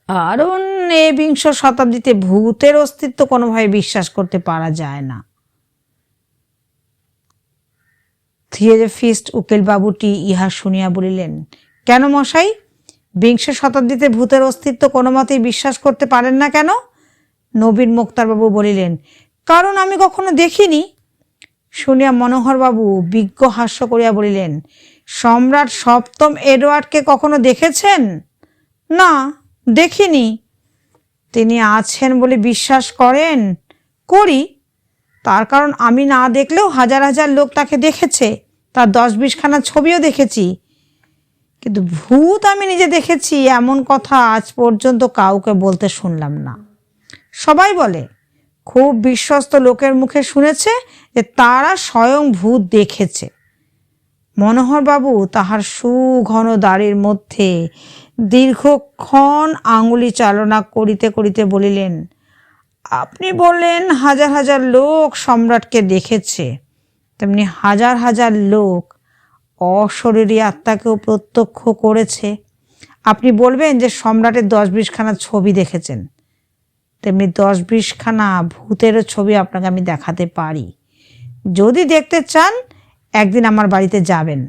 কারণ এ বিংশ শতাব্দীতে ভূতের অস্তিত্ব কোনোভাবে বিশ্বাস করতে পারা যায় না। থিওজফিস্ট উকিলবাবুটি ইহা শুনিয়া বলিলেন, কেন মশাই, বিংশ শতাব্দীতে ভূতের অস্তিত্ব কোনো মতেই বিশ্বাস করতে পারেন না কেন? নবীন মুক্তারবাবু বলিলেন, কারণ আমি কখনো দেখিনি। শুনিয়া মনোহরবাবু বিজ্ঞ হাস্য করিয়া বলিলেন, সম্রাট 7ম এডওয়ার্ডকে কখনো দেখেছেন? না, দেখিনি। তিনি আছেন বলে বিশ্বাস করেন? করি। তার কারণ আমি না দেখলেও হাজার হাজার লোক তাকে দেখেছে, তার 10-20 খানা ছবিও দেখেছি। কিন্তু ভূত আমি নিজে দেখেছি এমন কথা আজ পর্যন্ত কাউকে বলতে শুনলাম না। সবাই বলে, খুব বিশ্বস্ত লোকের মুখে শুনেছে যে তারা স্বয়ং ভূত দেখেছে। মনোহরবাবু তাহার সুঘন দাড়ির মধ্যে দীর্ঘক্ষণ আঙুলি চালনা করিতে করিতে বলিলেন, আপনি বললেন হাজার হাজার লোক সম্রাটকে দেখেছে, তেমনি হাজার হাজার লোক অশরীরী আত্মাকেও প্রত্যক্ষ করেছে। আপনি বলবেন যে সম্রাটের 10-20 খানা ছবি দেখেছেন, তেমনি 10-20 খানা ভূতেরও ছবি আপনাকে আমি দেখাতে পারি। যদি দেখতে চান একদিন আমার বাড়িতে যাবেন।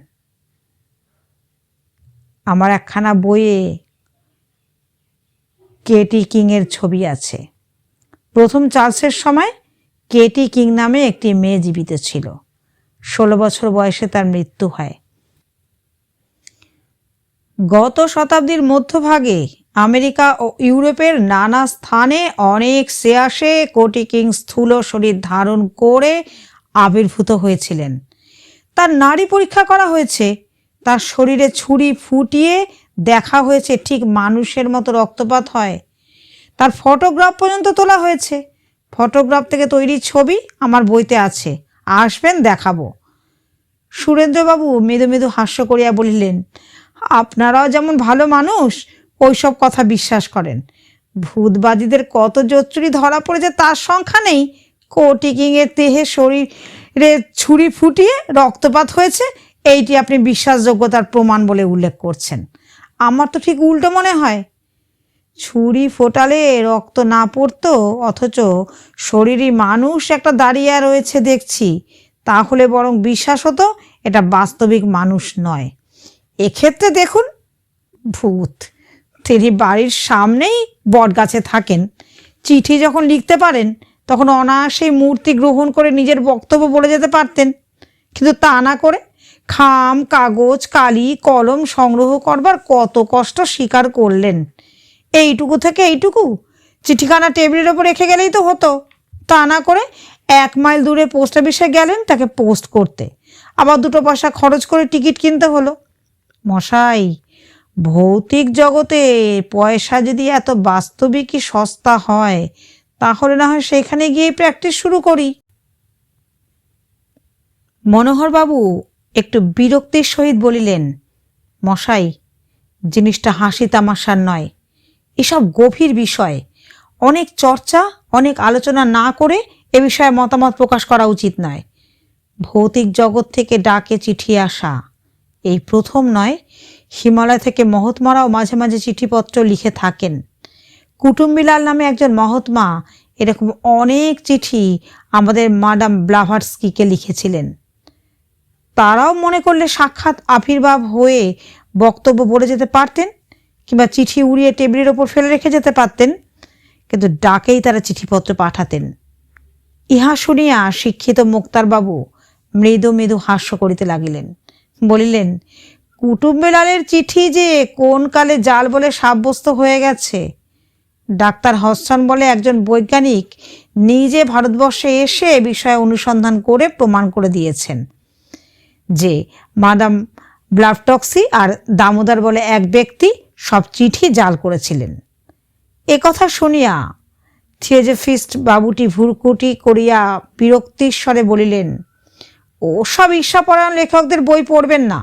আমার একখানা বইয়ে কেটি কিংয়ের ছবি আছে। প্রথম চার্লসের সময় কেটি কিং নামে একটি মেয়ে জীবিত ছিল। 16 বছর বয়সে তার মৃত্যু হয়। গত শতাব্দীর মধ্যভাগে আমেরিকা ও ইউরোপের নানা স্থানে অনেক শ্রেয়াসে কেটি কিং স্থূল শরীর ধারণ করে আবির্ভূত হয়েছিলেন। তার নাড়ি পরীক্ষা করা হয়েছে, তার শরীরে ছুরি ফুটিয়ে দেখা হয়েছে ঠিক মানুষের মতো রক্তপাত হয়। তার ফটোগ্রাফ পর্যন্ত তোলা হয়েছে। ফটোগ্রাফ থেকে তৈরি ছবি আমার বইতে আছে, আসবেন দেখাবো। সুরেন্দ্রবাবু মৃদু মৃদু হাস্য করিয়া বলিলেন, আপনারাও যেমন ভালো মানুষ ওইসব কথা বিশ্বাস করেন। ভূতবাদীদের কত জোচ্চুরি ধরা পড়েছে তার সংখ্যা নেই। কেটি কিংয়ের দেহে শরীরে ছুরি ফুটিয়ে রক্তপাত হয়েছে, এইটি আপনি বিশ্বাসযোগ্যতার প্রমাণ বলে উল্লেখ করছেন। আমার তো ঠিক উল্টো মনে হয়। ছুরি ফোটালে রক্ত না পড়তো, অথচ শরীরী মানুষ একটা দাঁড়িয়ে রয়েছে দেখছি, তাহলে বরং বিশ্বাস হতো এটা বাস্তবিক মানুষ নয়। এক্ষেত্রে দেখুন, ভূত তিনি বাড়ির সামনেই বটগাছে থাকেন। চিঠি যখন লিখতে পারেন তখন অনায়াসেই মূর্তি গ্রহণ করে নিজের বক্তব্য বলে যেতে পারতেন, কিন্তু তা না করে খাম, কাগজ, কালি, কলম সংগ্রহ করবার কত কষ্ট স্বীকার করলেন। এইটুকু থেকে এইটুকু চিঠিখানা টেবিলের ওপর রেখে গেলেই তো হতো। তা না করে 1 মাইল দূরে পোস্ট অফিসে গেলেন তাকে পোস্ট করতে, আবার 2 পয়সা খরচ করে টিকিট কিনতে হলো। মশাই, ভৌতিক জগতে পয়সা যদি এত বাস্তবিকই সস্তা হয়, তাহলে না হয় সেখানে গিয়ে প্র্যাকটিস শুরু করি। মনোহরবাবু একটু বিরক্তির সহিত বলিলেন, মশাই, জিনিসটা হাসি তামাশার নয়, এসব গভীর বিষয়। অনেক চর্চা, অনেক আলোচনা না করে এ বিষয়ে মতামত প্রকাশ করা উচিত নয়। ভৌতিক জগৎ থেকে ডাকে চিঠি আসা এই প্রথম নয়। হিমালয় থেকে মহাত্মারাও মাঝে মাঝে চিঠিপত্র লিখে থাকেন। কুটুম্বিলাল নামে একজন মহাত্মা এরকম অনেক চিঠি আমাদের মাডাম ব্লাভাটস্কিকে লিখেছিলেন। তারাও মনে করলে সাক্ষাৎ আবির্ভাব হয়ে বক্তব্য বলে যেতে পারতেন, কিংবা চিঠি উড়িয়ে টেবিলের ওপর ফেলে রেখে যেতে পারতেন, কিন্তু ডাকেই তারা চিঠিপত্র পাঠাতেন। ইহা শুনিয়া শিক্ষিত মুক্তারবাবু মৃদু মৃদু হাস্য করিতে লাগিলেন। বলিলেন, কুটুম্বিলালের চিঠি যে কোন কালে জাল বলে সাব্যস্ত হয়ে গেছে। ডাক্তার হডসন বলে একজন বৈজ্ঞানিক নিজে ভারতবর্ষে এসে বিষয়ে অনুসন্ধান করে প্রমাণ করে দিয়েছেন যে মাদাম ব্লাভটক্সি আর দামোদর বলে এক ব্যক্তি সব চিঠি জাল করেছিলেন। এ কথা শুনিয়া থিওজফিস্ট বাবুটি ভুরকুটি করিয়া বিরক্তির স্বরে বলিলেন, ও সব ঈর্ষাপরায়ণ লেখকদের বই পড়বেন না,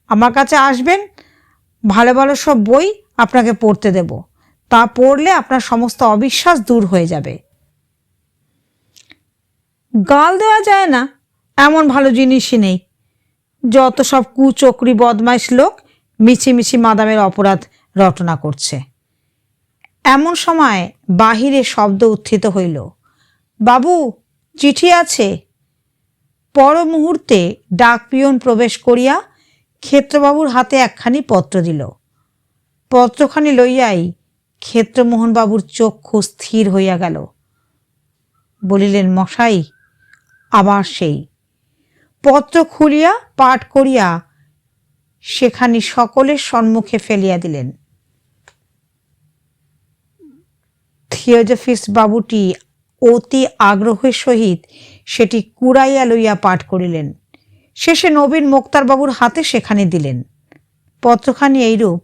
আমার কাছে আসবেন, ভালো ভালো সব বই আপনাকে পড়তে দেব, তা পড়লে আপনার সমস্ত অবিশ্বাস দূর হয়ে যাবে। গাল দেওয়া যায় না এমন ভালো জিনিসই নেই। যত সব কুচক্রি বদমাইশ লোক মিছিমিছি মাদামের অপরাধ রটনা করছে। এমন সময় বাহিরে শব্দ উত্থিত হইল, বাবু, চিঠি আছে। পর মুহূর্তে ডাক পিয়ন প্রবেশ করিয়া ক্ষেত্রবাবুর হাতে একখানি পত্র দিল। পত্রখানি লইয়াই ক্ষেত্রমোহনবাবুর চক্ষু স্থির হইয়া গেল। বলিলেন, মশাই, আবার সেই। পত্র খুলিয়া পাঠ করিয়া সেখানি সকলের সম্মুখে ফেলিয়া দিলেন। থিওজফিস্ট বাবুটি অতি আগ্রহের সহিত সেটি কুড়াইয়া লইয়া পাঠ করিলেন। শেষে নবীন মুক্তারবাবুর হাতে সেখানে দিলেন। পত্রখানি এইরূপ,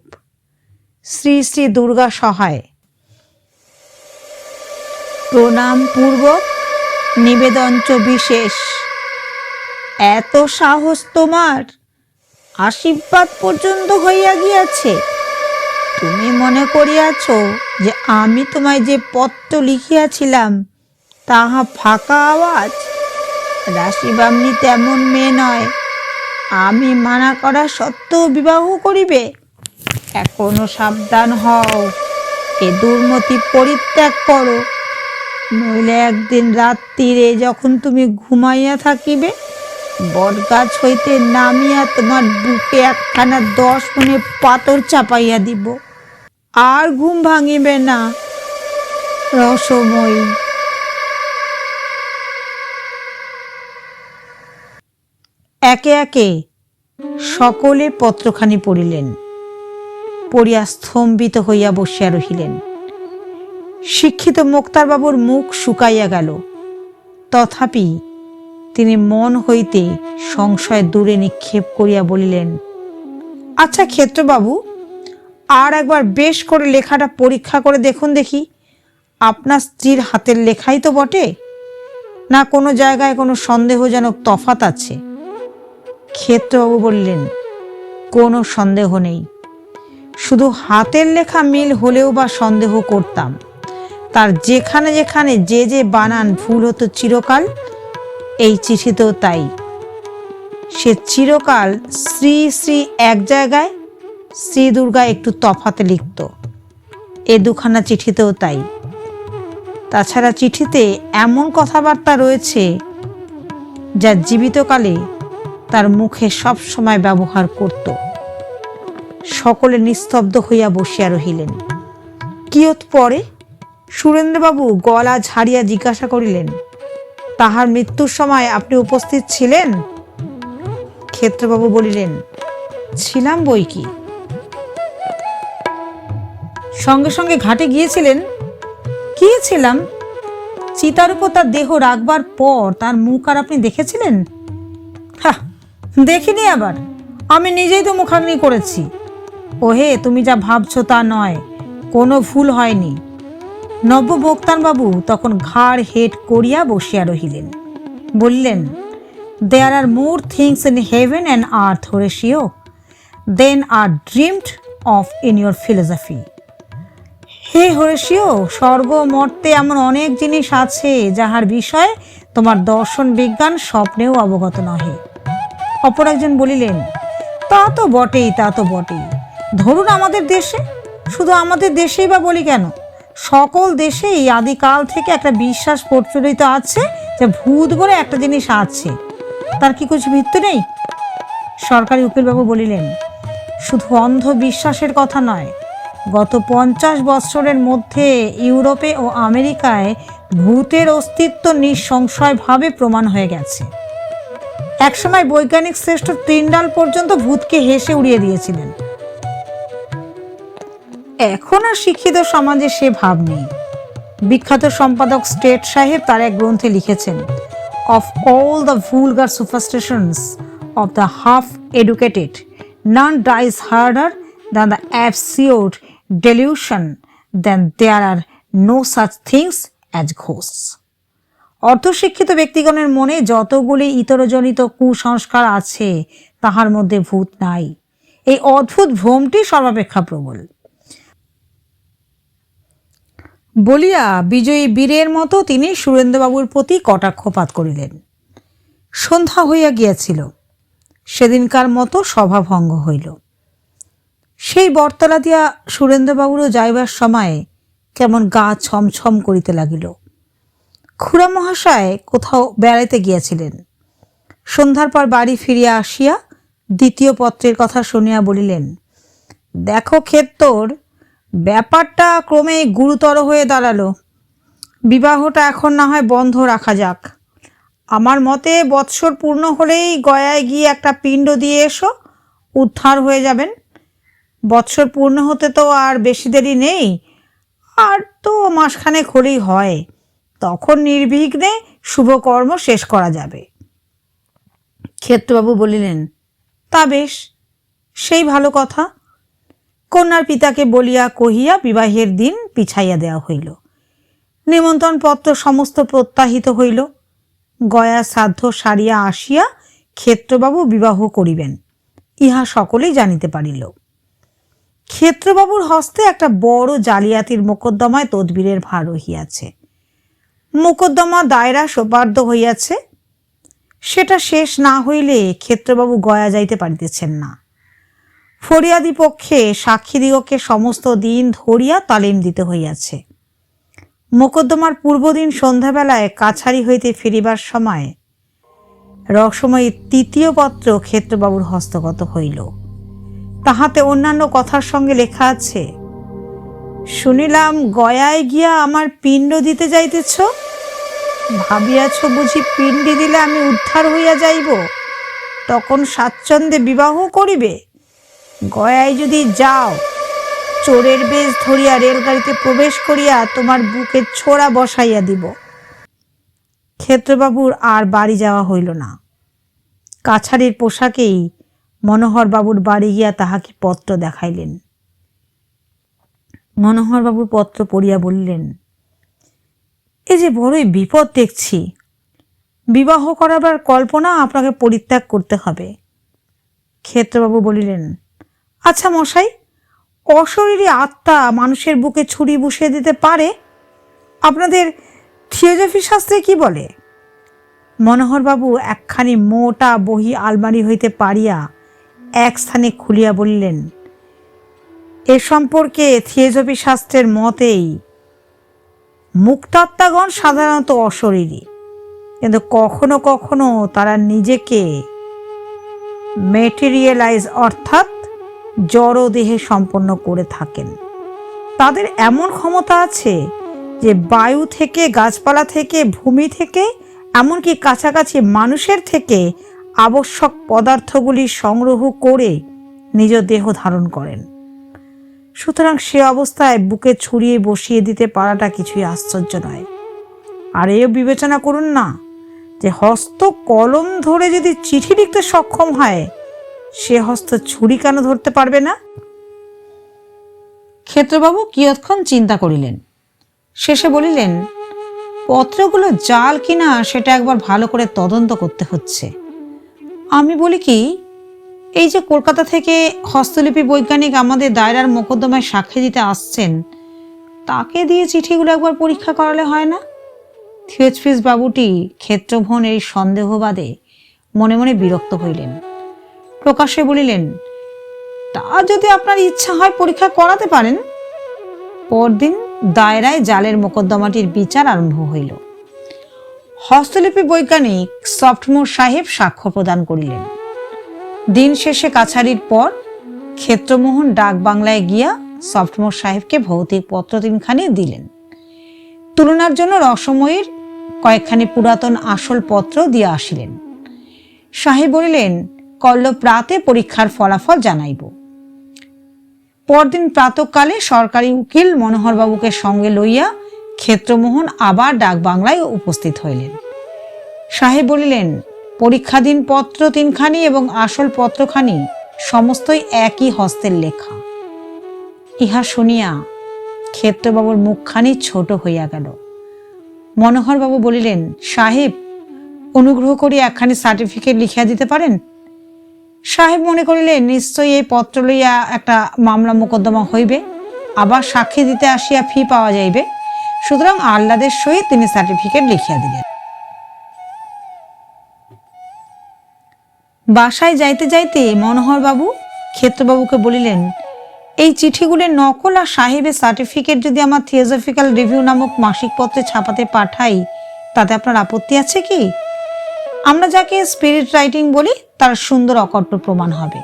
শ্রী শ্রী দুর্গা সহায়, প্রণাম পূর্বক নিবেদনচ বিশেষ। এত সাহস তোমার, আশীর্বাদ পর্যন্ত হইয়া গিয়াছে। তুমি মনে করিয়াছ যে আমি তোমায় যে পত্র লিখিয়াছিলাম তাহা ফাঁকা আওয়াজ? রাশিবামনি তেমন মেয়ে নয়, আমি মানা করা সত্ত্বেও বিবাহ করিবে। এখনো সাবধান হও, এ দুর্মতি পরিত্যাগ করো, নইলে একদিন রাত্রিরে যখন তুমি ঘুমাইয়া থাকিবে, বটগাছ হইতে নামিয়া তোমার বুকে একখানা 10 গুণে পাথর চাপাইয়া দিব, আর ঘুম ভাঙিবে না। রসময়ী। একে একে সকলে পত্রখানি পড়িলেন। পড়িয়া স্তম্ভিত হইয়া বসিয়া রহিলেন। শিক্ষিত মুক্তারবাবুর মুখ শুকাইয়া গেল। তথাপি তিনি মন হইতে সংশয় দূরে নিক্ষেপ করিয়া বলিলেন, আচ্ছা ক্ষেত্রবাবু, আর একবার বেশ করে লেখাটা পরীক্ষা করে দেখুন দেখি। আপনার স্ত্রীর হাতের লেখাই তো বটে, না কোনো জায়গায় কোনো সন্দেহজনক তফাৎ আছে? ক্ষেত্রবাবু বললেন, কোনো সন্দেহ নেই। শুধু হাতের লেখা মিল হলেও বা সন্দেহ করতাম। তার যেখানে যেখানে যে যে বানান ভুল হতো চিরকাল, এই চিঠিতেও তাই। সে চিরকাল শ্রী শ্রী এক জায়গায়, শ্রী দুর্গা একটু তফাতে লিখত। এ দুখানা চিঠিতেও তাই। তাছাড়া চিঠিতে এমন কথাবার্তা রয়েছে যা জীবিতকালে তার মুখে সব সময় ব্যবহার করত। সকলে নিস্তব্ধ হইয়া বসিয়া রহিলেন। কিয়ৎ পরে সুরেন্দ্রবাবু গলা ঝাড়িয়া জিজ্ঞাসা করিলেন, তাহার মৃত্যুর সময় আপনি উপস্থিত ছিলেন? ক্ষেত্রবাবু বলিলেন, ছিলাম বই কি। সঙ্গে সঙ্গে ঘাটে গিয়েছিলেন? গিয়েছিলাম। চিতার উপর তার দেহ রাখবার পর তার মুখ আর আপনি দেখেছিলেন? হ্যাঁ, দেখিনি আবার, আমি নিজেই তো মুখাগ্নি করেছি। ওহে, তুমি যা ভাবছো তা নয়, কোনো ভুল হয়নি। নব্যভোক্তান বাবু তখন ঘাড় হেট করিয়া বসিয়া রহিলেন। বললেন, there are more things in heaven and earth, Horatio, then are dreamed of in your philosophy. হে হোরেশিও, স্বর্গ মর্তে এমন অনেক জিনিস আছে যাহার বিষয়ে তোমার দর্শন বিজ্ঞান স্বপ্নেও অবগত নহে। অপর একজন বলিলেন, তা তো বটেই, তা তো বটেই। ধরুন আমাদের দেশে, শুধু আমাদের দেশেই বা বলি কেন, সকল দেশেই আদিকাল থেকে একটা বিশ্বাস প্রচলিত আছে যে ভূত বলে একটা জিনিস আছে। তার কি কিছু ভিত্তি নেই? সরকারি উকিলবাবু বলিলেন, শুধু অন্ধবিশ্বাসের কথা নয়, গত 50 বৎসরের মধ্যে ইউরোপে ও আমেরিকায় ভূতের অস্তিত্ব নিঃসংশয়ভাবে প্রমাণ হয়ে গেছে। একসময় বৈজ্ঞানিক শ্রেষ্ঠ টিন্ডাল পর্যন্ত ভূতকে হেসে উড়িয়ে দিয়েছিলেন। এখন আর শিক্ষিত সমাজে সে ভাব নেই। বিখ্যাত সম্পাদক স্টেট সাহেব তার এক গ্রন্থে লিখেছেন, of all the vulgar superstitions of the half educated, none dies harder than the absolute delusion that there are no such things as ghosts. অর্ধশিক্ষিত ব্যক্তিগণের মনে যতগুলি ইতরজনিত কুসংস্কার আছে তাহার মধ্যে ভূত নাই, এই অদ্ভুত ভ্রমটি সর্বাপেক্ষা প্রবল। বলিয়া বিজয়ী বীরের মতো তিনি সুরেন্দ্রবাবুর প্রতি কটাক্ষপাত করিলেন। সন্ধ্যা হইয়া গিয়াছিল। সেদিনকার মতো সভাভঙ্গ হইল। সেই বটতলা দিয়া সুরেন্দ্রবাবুরও যাইবার সময় কেমন গা ছমছম করিতে লাগিল। খুড়া মহাশয় কোথাও বেড়াইতে গিয়াছিলেন। সন্ধ্যার পর বাড়ি ফিরিয়া আসিয়া দ্বিতীয় পত্রের কথা শুনিয়া বলিলেন, দেখো ক্ষেত্তর, ব্যাপারটা ক্রমে গুরুতর হয়ে দাঁড়ালো। বিবাহটা এখন না হয় বন্ধ রাখা যাক। আমার মতে বৎসর পূর্ণ হলেই গয়ায় গিয়ে একটা পিণ্ড দিয়ে এসো, উদ্ধার হয়ে যাবেন। বৎসর পূর্ণ হতে তো আর বেশি দেরি নেই, আর তো মাসখানেক হলেই হয়। তখন নির্বিঘ্নে শুভকর্ম শেষ করা যাবে। ক্ষেত্রবাবু বলিলেন, তা বেশ, সেই ভালো কথা। কন্যার পিতাকে বলিয়া কহিয়া বিবাহের দিন পিছাইয়া দেওয়া হইল। নিমন্ত্রণ পত্র সমস্ত প্রত্যাহিত হইল। গয়া শ্রাদ্ধ সারিয়া আসিয়া ক্ষেত্রবাবু বিবাহ করিবেন, ইহা সকলেই জানিতে পারিল। ক্ষেত্রবাবুর হস্তে একটা বড় জালিয়াতির মোকদ্দমায় তদবিরের ভার রহিয়াছে। মোকদ্দমা দায়রা সোপার্দ হইয়াছে। সেটা শেষ না হইলে ক্ষেত্রবাবু গয়া যাইতে পারিতেছেন না। ফরিয়াদি পক্ষে সাক্ষীদিগকে সমস্ত দিন ধরিয়া তালিম দিতে হইয়াছে। মোকদ্দমার পূর্বদিন সন্ধ্যাবেলায় কাছারি হইতে ফিরিবার সময় রসময়ী তৃতীয় পত্র ক্ষেত্রবাবুর হস্তগত হইল। তাহাতে অন্যান্য কথার সঙ্গে লেখা আছে, শুনিলাম গয়ায় গিয়া আমার পিণ্ড দিতে যাইতেছ। ভাবিয়াছ বুঝি পিণ্ডি দিলে আমি উদ্ধার হইয়া যাইব, তখন স্বাচ্ছন্দ্যে বিবাহ করিবে। গয়ায় যদি যাও, চোরের বেশ ধরিয়া রেলগাড়িতে প্রবেশ করিয়া তোমার বুকে ছোড়া বসাইয়া দিব। ক্ষেত্রবাবুর আর বাড়ি যাওয়া হইল না। কাছারির পোশাকেই মনোহরবাবুর বাড়ি গিয়া তাহাকে পত্র দেখাইলেন। মনোহরবাবুর পত্র পড়িয়া বললেন, এ যে বড়ই বিপদ দেখছি। বিবাহ করাবার কল্পনা আপনাকে পরিত্যাগ করতে হবে। ক্ষেত্রবাবু বলিলেন, আচ্ছা মশাই, অশরীরী আত্মা মানুষের বুকে ছুরি বসিয়ে দিতে পারে? আপনাদের থিওজফি শাস্ত্রে কি বলে? মনোহরবাবু একখানি মোটা বহি আলমারি হইতে পারিয়া এক স্থানে খুলিয়া বললেন, এ সম্পর্কে থিওজফি শাস্ত্রের মতেই মুক্তাত্মাগণ সাধারণত অশরীরী, কিন্তু কখনো কখনো তারা নিজেকে মেটেরিয়ালাইজ অর্থাৎ জড় দেহে সম্পন্ন করে থাকেন। তাদের এমন ক্ষমতা আছে যে বায়ু থেকে, গাছপালা থেকে, ভূমি থেকে, এমনকি কাছাকাছি মানুষের থেকে আবশ্যক পদার্থগুলি সংগ্রহ করে নিজ দেহ ধারণ করেন। সুতরাং সে অবস্থায় বুকে ছড়িয়ে বসিয়ে দিতে পারাটা কিছুই আশ্চর্য নয়। আর এও বিবেচনা করুন না যে হস্ত কলম ধরে যদি চিঠি লিখতে সক্ষম হয়, সে হস্ত ছুরি কেন ধরতে পারবে না? ক্ষেত্রবাবু কিয়ৎক্ষণ চিন্তা করিলেন, শেষে বলিলেন, পত্রগুলো জাল কিনা সেটা একবার ভালো করে তদন্ত করতে হচ্ছে। আমি বলি কি, এই যে কলকাতা থেকে হস্তলিপি বৈজ্ঞানিক আমাদের দায়রার মোকদ্দমায় সাক্ষী দিতে আসছেন, তাকে দিয়ে চিঠিগুলো একবার পরীক্ষা করালে হয় না? থিওজফিস বাবুটি ক্ষেত্রভন এই সন্দেহবাদে মনে মনে বিরক্ত হইলেন। প্রকাশ্যে বলিলেন, তা যদি আপনার ইচ্ছা হয় পরীক্ষা করাতে পারেন। পরদিন দায়রায় জালের মোকদ্দমাটির বিচার আরম্ভ হইল। হস্তলিপি বৈজ্ঞানিক সফটমোর সাহেব সাক্ষ্য প্রদান করিলেন। দিন শেষে কাছারির পর ক্ষেত্রমোহন ডাক বাংলায় গিয়া সফটমোর সাহেবকে ভৌতিক পত্র 3খানি দিলেন। তুলনার জন্য রসময়ীর কয়েকখানি পুরাতন আসল পত্র দিয়া আসিলেন। সাহেব বলিলেন, কল্ল প্রাতে পরীক্ষার ফলাফল জানাইব। পরদিন প্রাতকালে সরকারি উকিল মনোহরবাবুকে সঙ্গে লইয়া ক্ষেত্রমোহন আবার ডাক বাংলায় উপস্থিত হইলেন। সাহেব বলিলেন, পরীক্ষাধীন পত্র 3খানি এবং আসল পত্রখানি সমস্তই একই হস্তের লেখা। ইহা শুনিয়া ক্ষেত্রবাবুর মুখখানি ছোট হইয়া গেল। মনোহরবাবু বলিলেন, সাহেব, অনুগ্রহ করি একখানি সার্টিফিকেট লিখিয়া দিতে পারেন? সাহেব মনে করিলেন নিশ্চয়ই এই পত্র লইয়া একটা মামলা মোকদ্দমা হইবে, আবার সাক্ষী দিতে আসিয়া ফি পাওয়া যাইবে। সুতরাং আহ্লাদের সহিত তিনি সার্টিফিকেট লিখিয়া দিলেন। বাসায় যাইতে যাইতে মনোহরবাবু ক্ষেত্রবাবুকে বলিলেন, এই চিঠিগুলির নকল আর সাহেবের সার্টিফিকেট যদি আমার থিওজফিক্যাল রিভিউ নামক মাসিক পত্রে ছাপাতে পাঠাই, তাতে আপনার আপত্তি আছে কি? আমরা যাকে স্পিরিট রাইটিং বলি তার সুন্দর অকট্ট প্রমাণ হবে।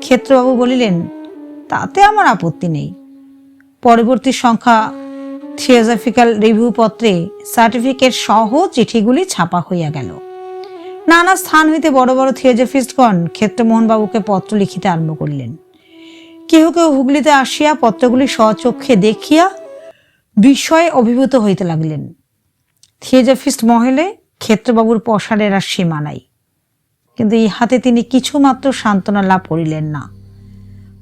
ক্ষেত্রবাবু বলিলেন, তাতে আমার আপত্তি নেই। পরবর্তী সংখ্যা থিওজফিক্যাল রিভিউ পত্রে সার্টিফিকেট সহ চিঠিগুলি ছাপা হইয়া গেল। নানা স্থান হইতে বড় বড় থিওজফিস্টগণ ক্ষেত্রমোহনবাবুকে পত্র লিখিতে আরম্ভ করিলেন। কেহ কেউ হুগলিতে আসিয়া পত্রগুলি স্বচক্ষে দেখিয়া বিস্ময়ে অভিভূত হইতে লাগিলেন। থিওজফিস্ট মহলে ক্ষেত্রবাবুর প্রসারের আর সীমা নাই, কিন্তু ইহাতে তিনি কিছুমাত্র সান্ত্বনা লাভ করিলেন না।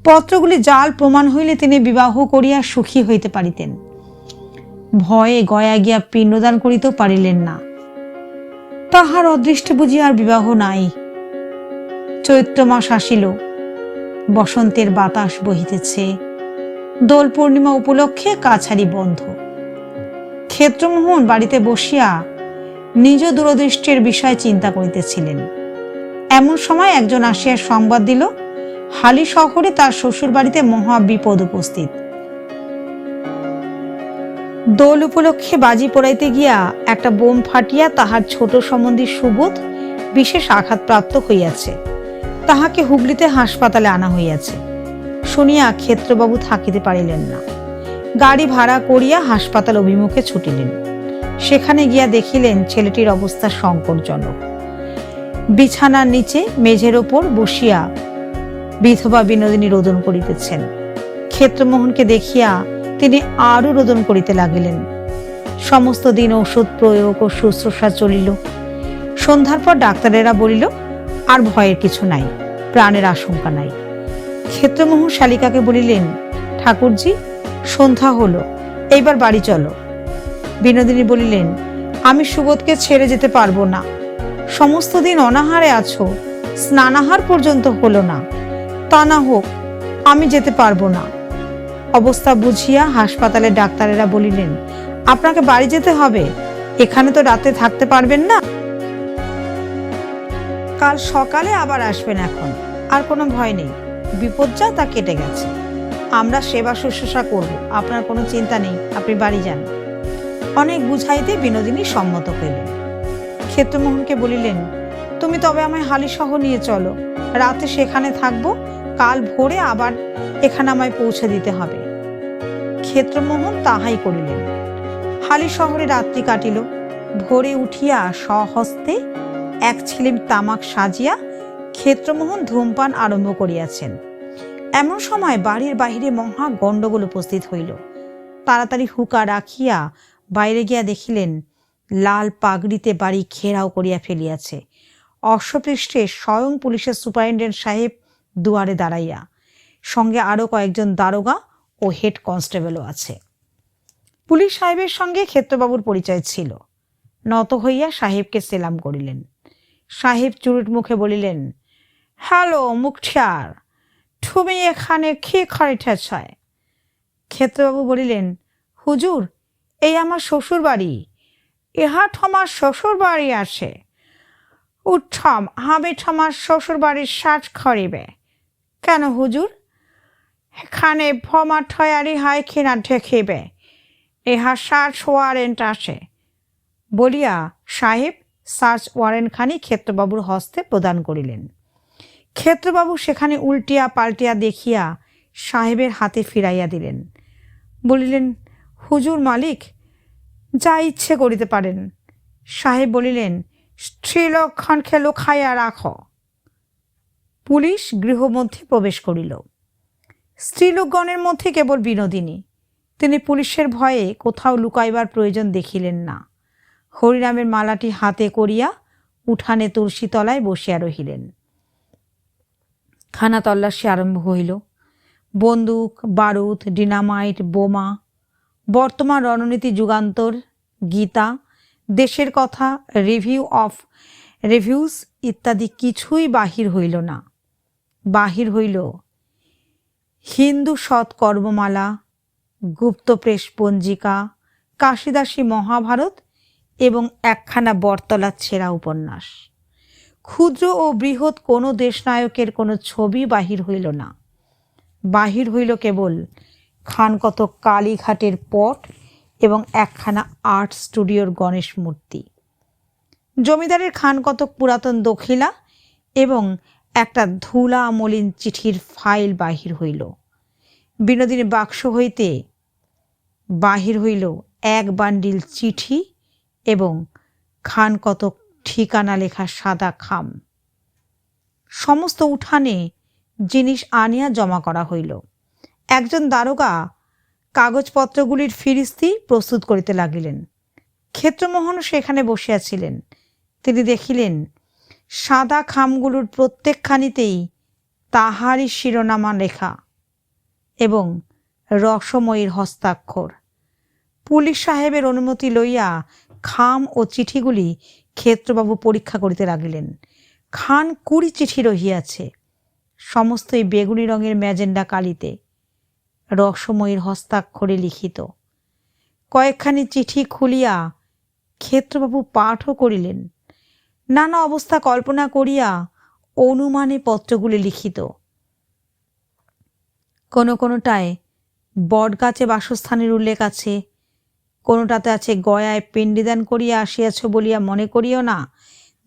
পত্রগুলি জাল প্রমাণ হইলে তিনি বিবাহ করিয়া সুখী হইতে পারিতেন, ভয়ে গয়া গিয়া পিণ্ডদান করিতেও পারিলেন না। তাহার অদৃষ্টে বুঝি আর বিবাহ নাই। চৈত্র মাস আসিল, বসন্তের বাতাস বহিতেছে, দোল পূর্ণিমা উপলক্ষে কাছারি বন্ধ। ক্ষেত্রমোহন বাড়িতে বসিয়া নিজ দূরদৃষ্টির বিষয় চিন্তা করিতেছিলেন। এমন সময় একজন আসিয়া সংবাদ দিল, হালি শহরে তার শ্বশুর বাড়িতে মহা বিপদ উপস্থিত। দোল উপলক্ষে বাজি পোড়াইতে গিয়া একটা বোম ফাটিয়া তাহার ছোট সম্বন্ধী সুবোধ বিশেষ আঘাতপ্রাপ্ত হইয়াছে, তাহাকে হুগলিতে হাসপাতালে আনা হইয়াছে। শুনিয়া ক্ষেত্রবাবু থাকিতে পারিলেন না, গাড়ি ভাড়া করিয়া হাসপাতাল অভিমুখে ছুটিলেন। সেখানে গিয়া দেখিলেন ছেলেটির অবস্থা সংকটজনক। বিছানার নিচে মেঝের ওপর বসিয়া বিধবা বিনোদিনী রোদন করিতেছেন। ক্ষেত্রমোহনকে দেখিয়া তিনি আরো রোদন করিতে লাগিলেন। সমস্ত দিন ওষুধ প্রয়োগ ও শুশ্রূষা চলিল। সন্ধ্যার পর ডাক্তারেরা বলিল, আর ভয়ের কিছু নাই, প্রাণের আশঙ্কা নাই। ক্ষেত্রমোহন শালিকাকে বলিলেন, ঠাকুরজি, সন্ধ্যা হলো, এইবার বাড়ি চলো। বিনোদিনী বলিলেন, আমি সুবোধকে ছেড়ে যেতে পারবো না। সমস্ত দিন অনাহারে আছো, স্নানাহার পর্যন্ত হলো না। তা না হোক, আমি যেতে পারবো না। অবস্থা বুঝিয়া হাসপাতালের ডাক্তারেরা বলিলেন, আপনাকে বাড়ি যেতে হবে, এখানে তো রাতে থাকতে পারবেন না, কাল সকালে আবার আসবেন। এখন আর কোনো ভয় নেই, বিপদ যা তা কেটে গেছে। আমরা সেবা শুশ্রূষা করব, আপনার কোনো চিন্তা নেই, আপনি বাড়ি যান। অনেক বুঝাইতে বিনোদিনী সম্মত হইলেন। ক্ষেত্রমোহনকে বলিলেন, তুমি তবে আমায় হালিশহর নিয়ে চলো, রাতে সেখানে থাকবো, কাল ভোরে আবার এখানে আমায় পৌঁছে দিতে হবে। ক্ষেত্রমোহন তাহাই করিলেন। হালি শহরে রাত্রি কাটিল। ভোরে উঠিয়া স্বহস্তে এক ছিলিম তামাক সাজিয়া ক্ষেত্রমোহন ধূমপান আরম্ভ করিয়াছেন। এমন সময় বাড়ির বাহিরে মহা গণ্ডগোল উপস্থিত হইল। তাড়াতাড়ি হুকা রাখিয়া বাইরে গিয়া দেখিলেন লাল পাগড়িতে বাড়ি ঘেরাও করিয়া ফেলিয়াছে। অশ্বপৃষ্ঠে স্বয়ং পুলিশের সুপারিনটেন্ডেন্ট সাহেব দুয়ারে দাঁড়াইয়া, সঙ্গে আরো কয়েকজন দারোগা ও হেড কনস্টেবলও আছে। পুলিশ সাহেবের সঙ্গে ক্ষেত্রবাবুর পরিচয় ছিল। নত হইয়া সাহেবকে সেলাম করিলেন। সাহেব চুরুট মুখে বলিলেন, হ্যালো মুখঠিয়ার, তুমি এখানে কি করিতেছ? ক্ষেত্রবাবু বলিলেন, হুজুর, এই আমার শ্বশুর বাড়ি। ইহা তোমার শ্বশুর বাড়ি আছে? উত্তম, আমি তোমার শ্বশুর বাড়ির সাজ করিবে। কেন হুজুর? এখানে বোমা তৈয়ারি হয় কিনা দেখিবে, ইহা সার্চ ওয়ারেন্ট আছে। বলিয়া সাহেব সার্চ ওয়ারেন্টখানি ক্ষেত্রবাবুর হস্তে প্রদান করিলেন। ক্ষেত্রবাবু সেখানে উল্টিয়া পাল্টিয়া দেখিয়া সাহেবের হাতে ফিরাইয়া দিলেন। বলিলেন, হুজুর মালিক, যা ইচ্ছে করিতে পারেন। সাহেব বলিলেন, স্ত্রীলোকক্ষণকে লুকাইয়া রাখো। পুলিশ গৃহমধ্যে প্রবেশ করিল। স্ত্রীলোকগণের মধ্যে কেবল বিনোদিনী। তিনি পুলিশের ভয়ে কোথাও লুকাইবার প্রয়োজন দেখিলেন না। হরিনামের মালাটি হাতে করিয়া উঠানে তুলসী তলায় বসিয়া রহিলেন। খানা তল্লাশি আরম্ভ হইল। বন্দুক, বারুদ, ডিনামাইট, বোমা, বর্তমান রণনীতি, যুগান্তর, গীতা, দেশের কথা, রিভিউ অফ রিভিউজ ইত্যাদি কিছুই বাহির হইল না। বাহির হইল হিন্দু সৎকর্মমালা, গুপ্তপ্রেস পঞ্জিকা, কাশিদাসী মহাভারত এবং একখানা বটতলার ছেঁড়া উপন্যাস। ক্ষুদ্র ও বৃহৎ কোনো দেশনায়কের কোনো ছবি বাহির হইল না। বাহির হইল কেবল খানকতক কালীঘাটের পট এবং একখানা আর্ট স্টুডিওর গণেশ মূর্তি। জমিদারের খানকতক পুরাতন দখিলা এবং একটা ধুলা মলিন চিঠির ফাইল বাহির হইল। বিনোদিনী বাক্স হইতে বাহির হইল এক বান্ডিল চিঠি এবং খানকতক ঠিকানা লেখা সাদা খাম। সমস্ত উঠানে জিনিস আনিয়া জমা করা হইল। একজন দারোগা কাগজপত্রগুলির ফিরিস্তি প্রস্তুত করিতে লাগিলেন। ক্ষেত্রমোহনও সেখানে বসিয়াছিলেন। তিনি দেখিলেন সাদা খামগুলোর প্রত্যেকখানিতেই তাহারই শিরোনামা লেখা এবং রসময়ীর হস্তাক্ষর। পুলিশ সাহেবের অনুমতি লইয়া খাম ও চিঠিগুলি ক্ষেত্রবাবু পরীক্ষা করিতে লাগিলেন। খান 20 চিঠি রহিয়াছে, সমস্তই বেগুনি রঙের ম্যাজেন্ডা কালিতে, রসময়ীর হস্তাক্ষরে লিখিত। কয়েকখানি চিঠি খুলিয়া ক্ষেত্রবাবু পাঠও করিলেন। নানা অবস্থা কল্পনা করিয়া অনুমানে পত্রগুলি লিখিত। কোনোটায় বটগাছে বাসস্থানের উল্লেখ আছে, কোনোটাতে আছে গয়ায় পিণ্ডিদান করিয়া আসিয়াছ বলিয়া মনে করিও না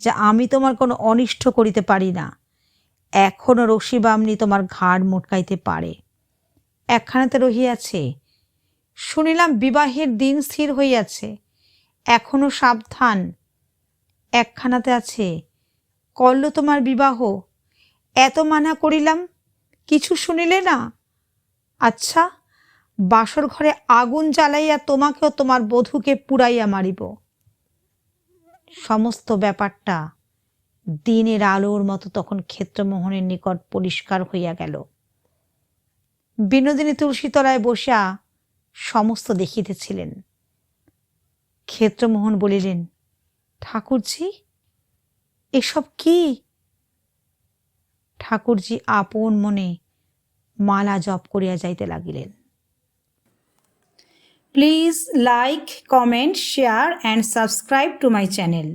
যে আমি তোমার কোনো অনিষ্ট করিতে পারি না। এখনও রশি বামনি তোমার ঘাড় মোটকাইতে পারে। একখানাতে রহিয়াছে, শুনিলাম বিবাহের দিন স্থির হইয়াছে, এখনো সাবধান। একখানাতে আছে, করল তোমার বিবাহ, এত মানা করিলাম, কিছু শুনিলে না। আচ্ছা, বাসর ঘরে আগুন জ্বালাইয়া তোমাকেও তোমার বধূকে পুড়াইয়া মারিব। সমস্ত ব্যাপারটা দিনের আলোর মতো তখন ক্ষেত্রমোহনের নিকট পরিষ্কার হইয়া গেল। বিনোদিনী তুলসীতলায় বসিয়া সমস্ত দেখিতেছিলেন। ক্ষেত্রমোহন বলিলেন, ঠাকুরজি, এসব কি? ঠাকুরজি আপন মনে মালা জপ করিয়া যাইতে লাগিলেন। Please like, comment, share and subscribe to my channel.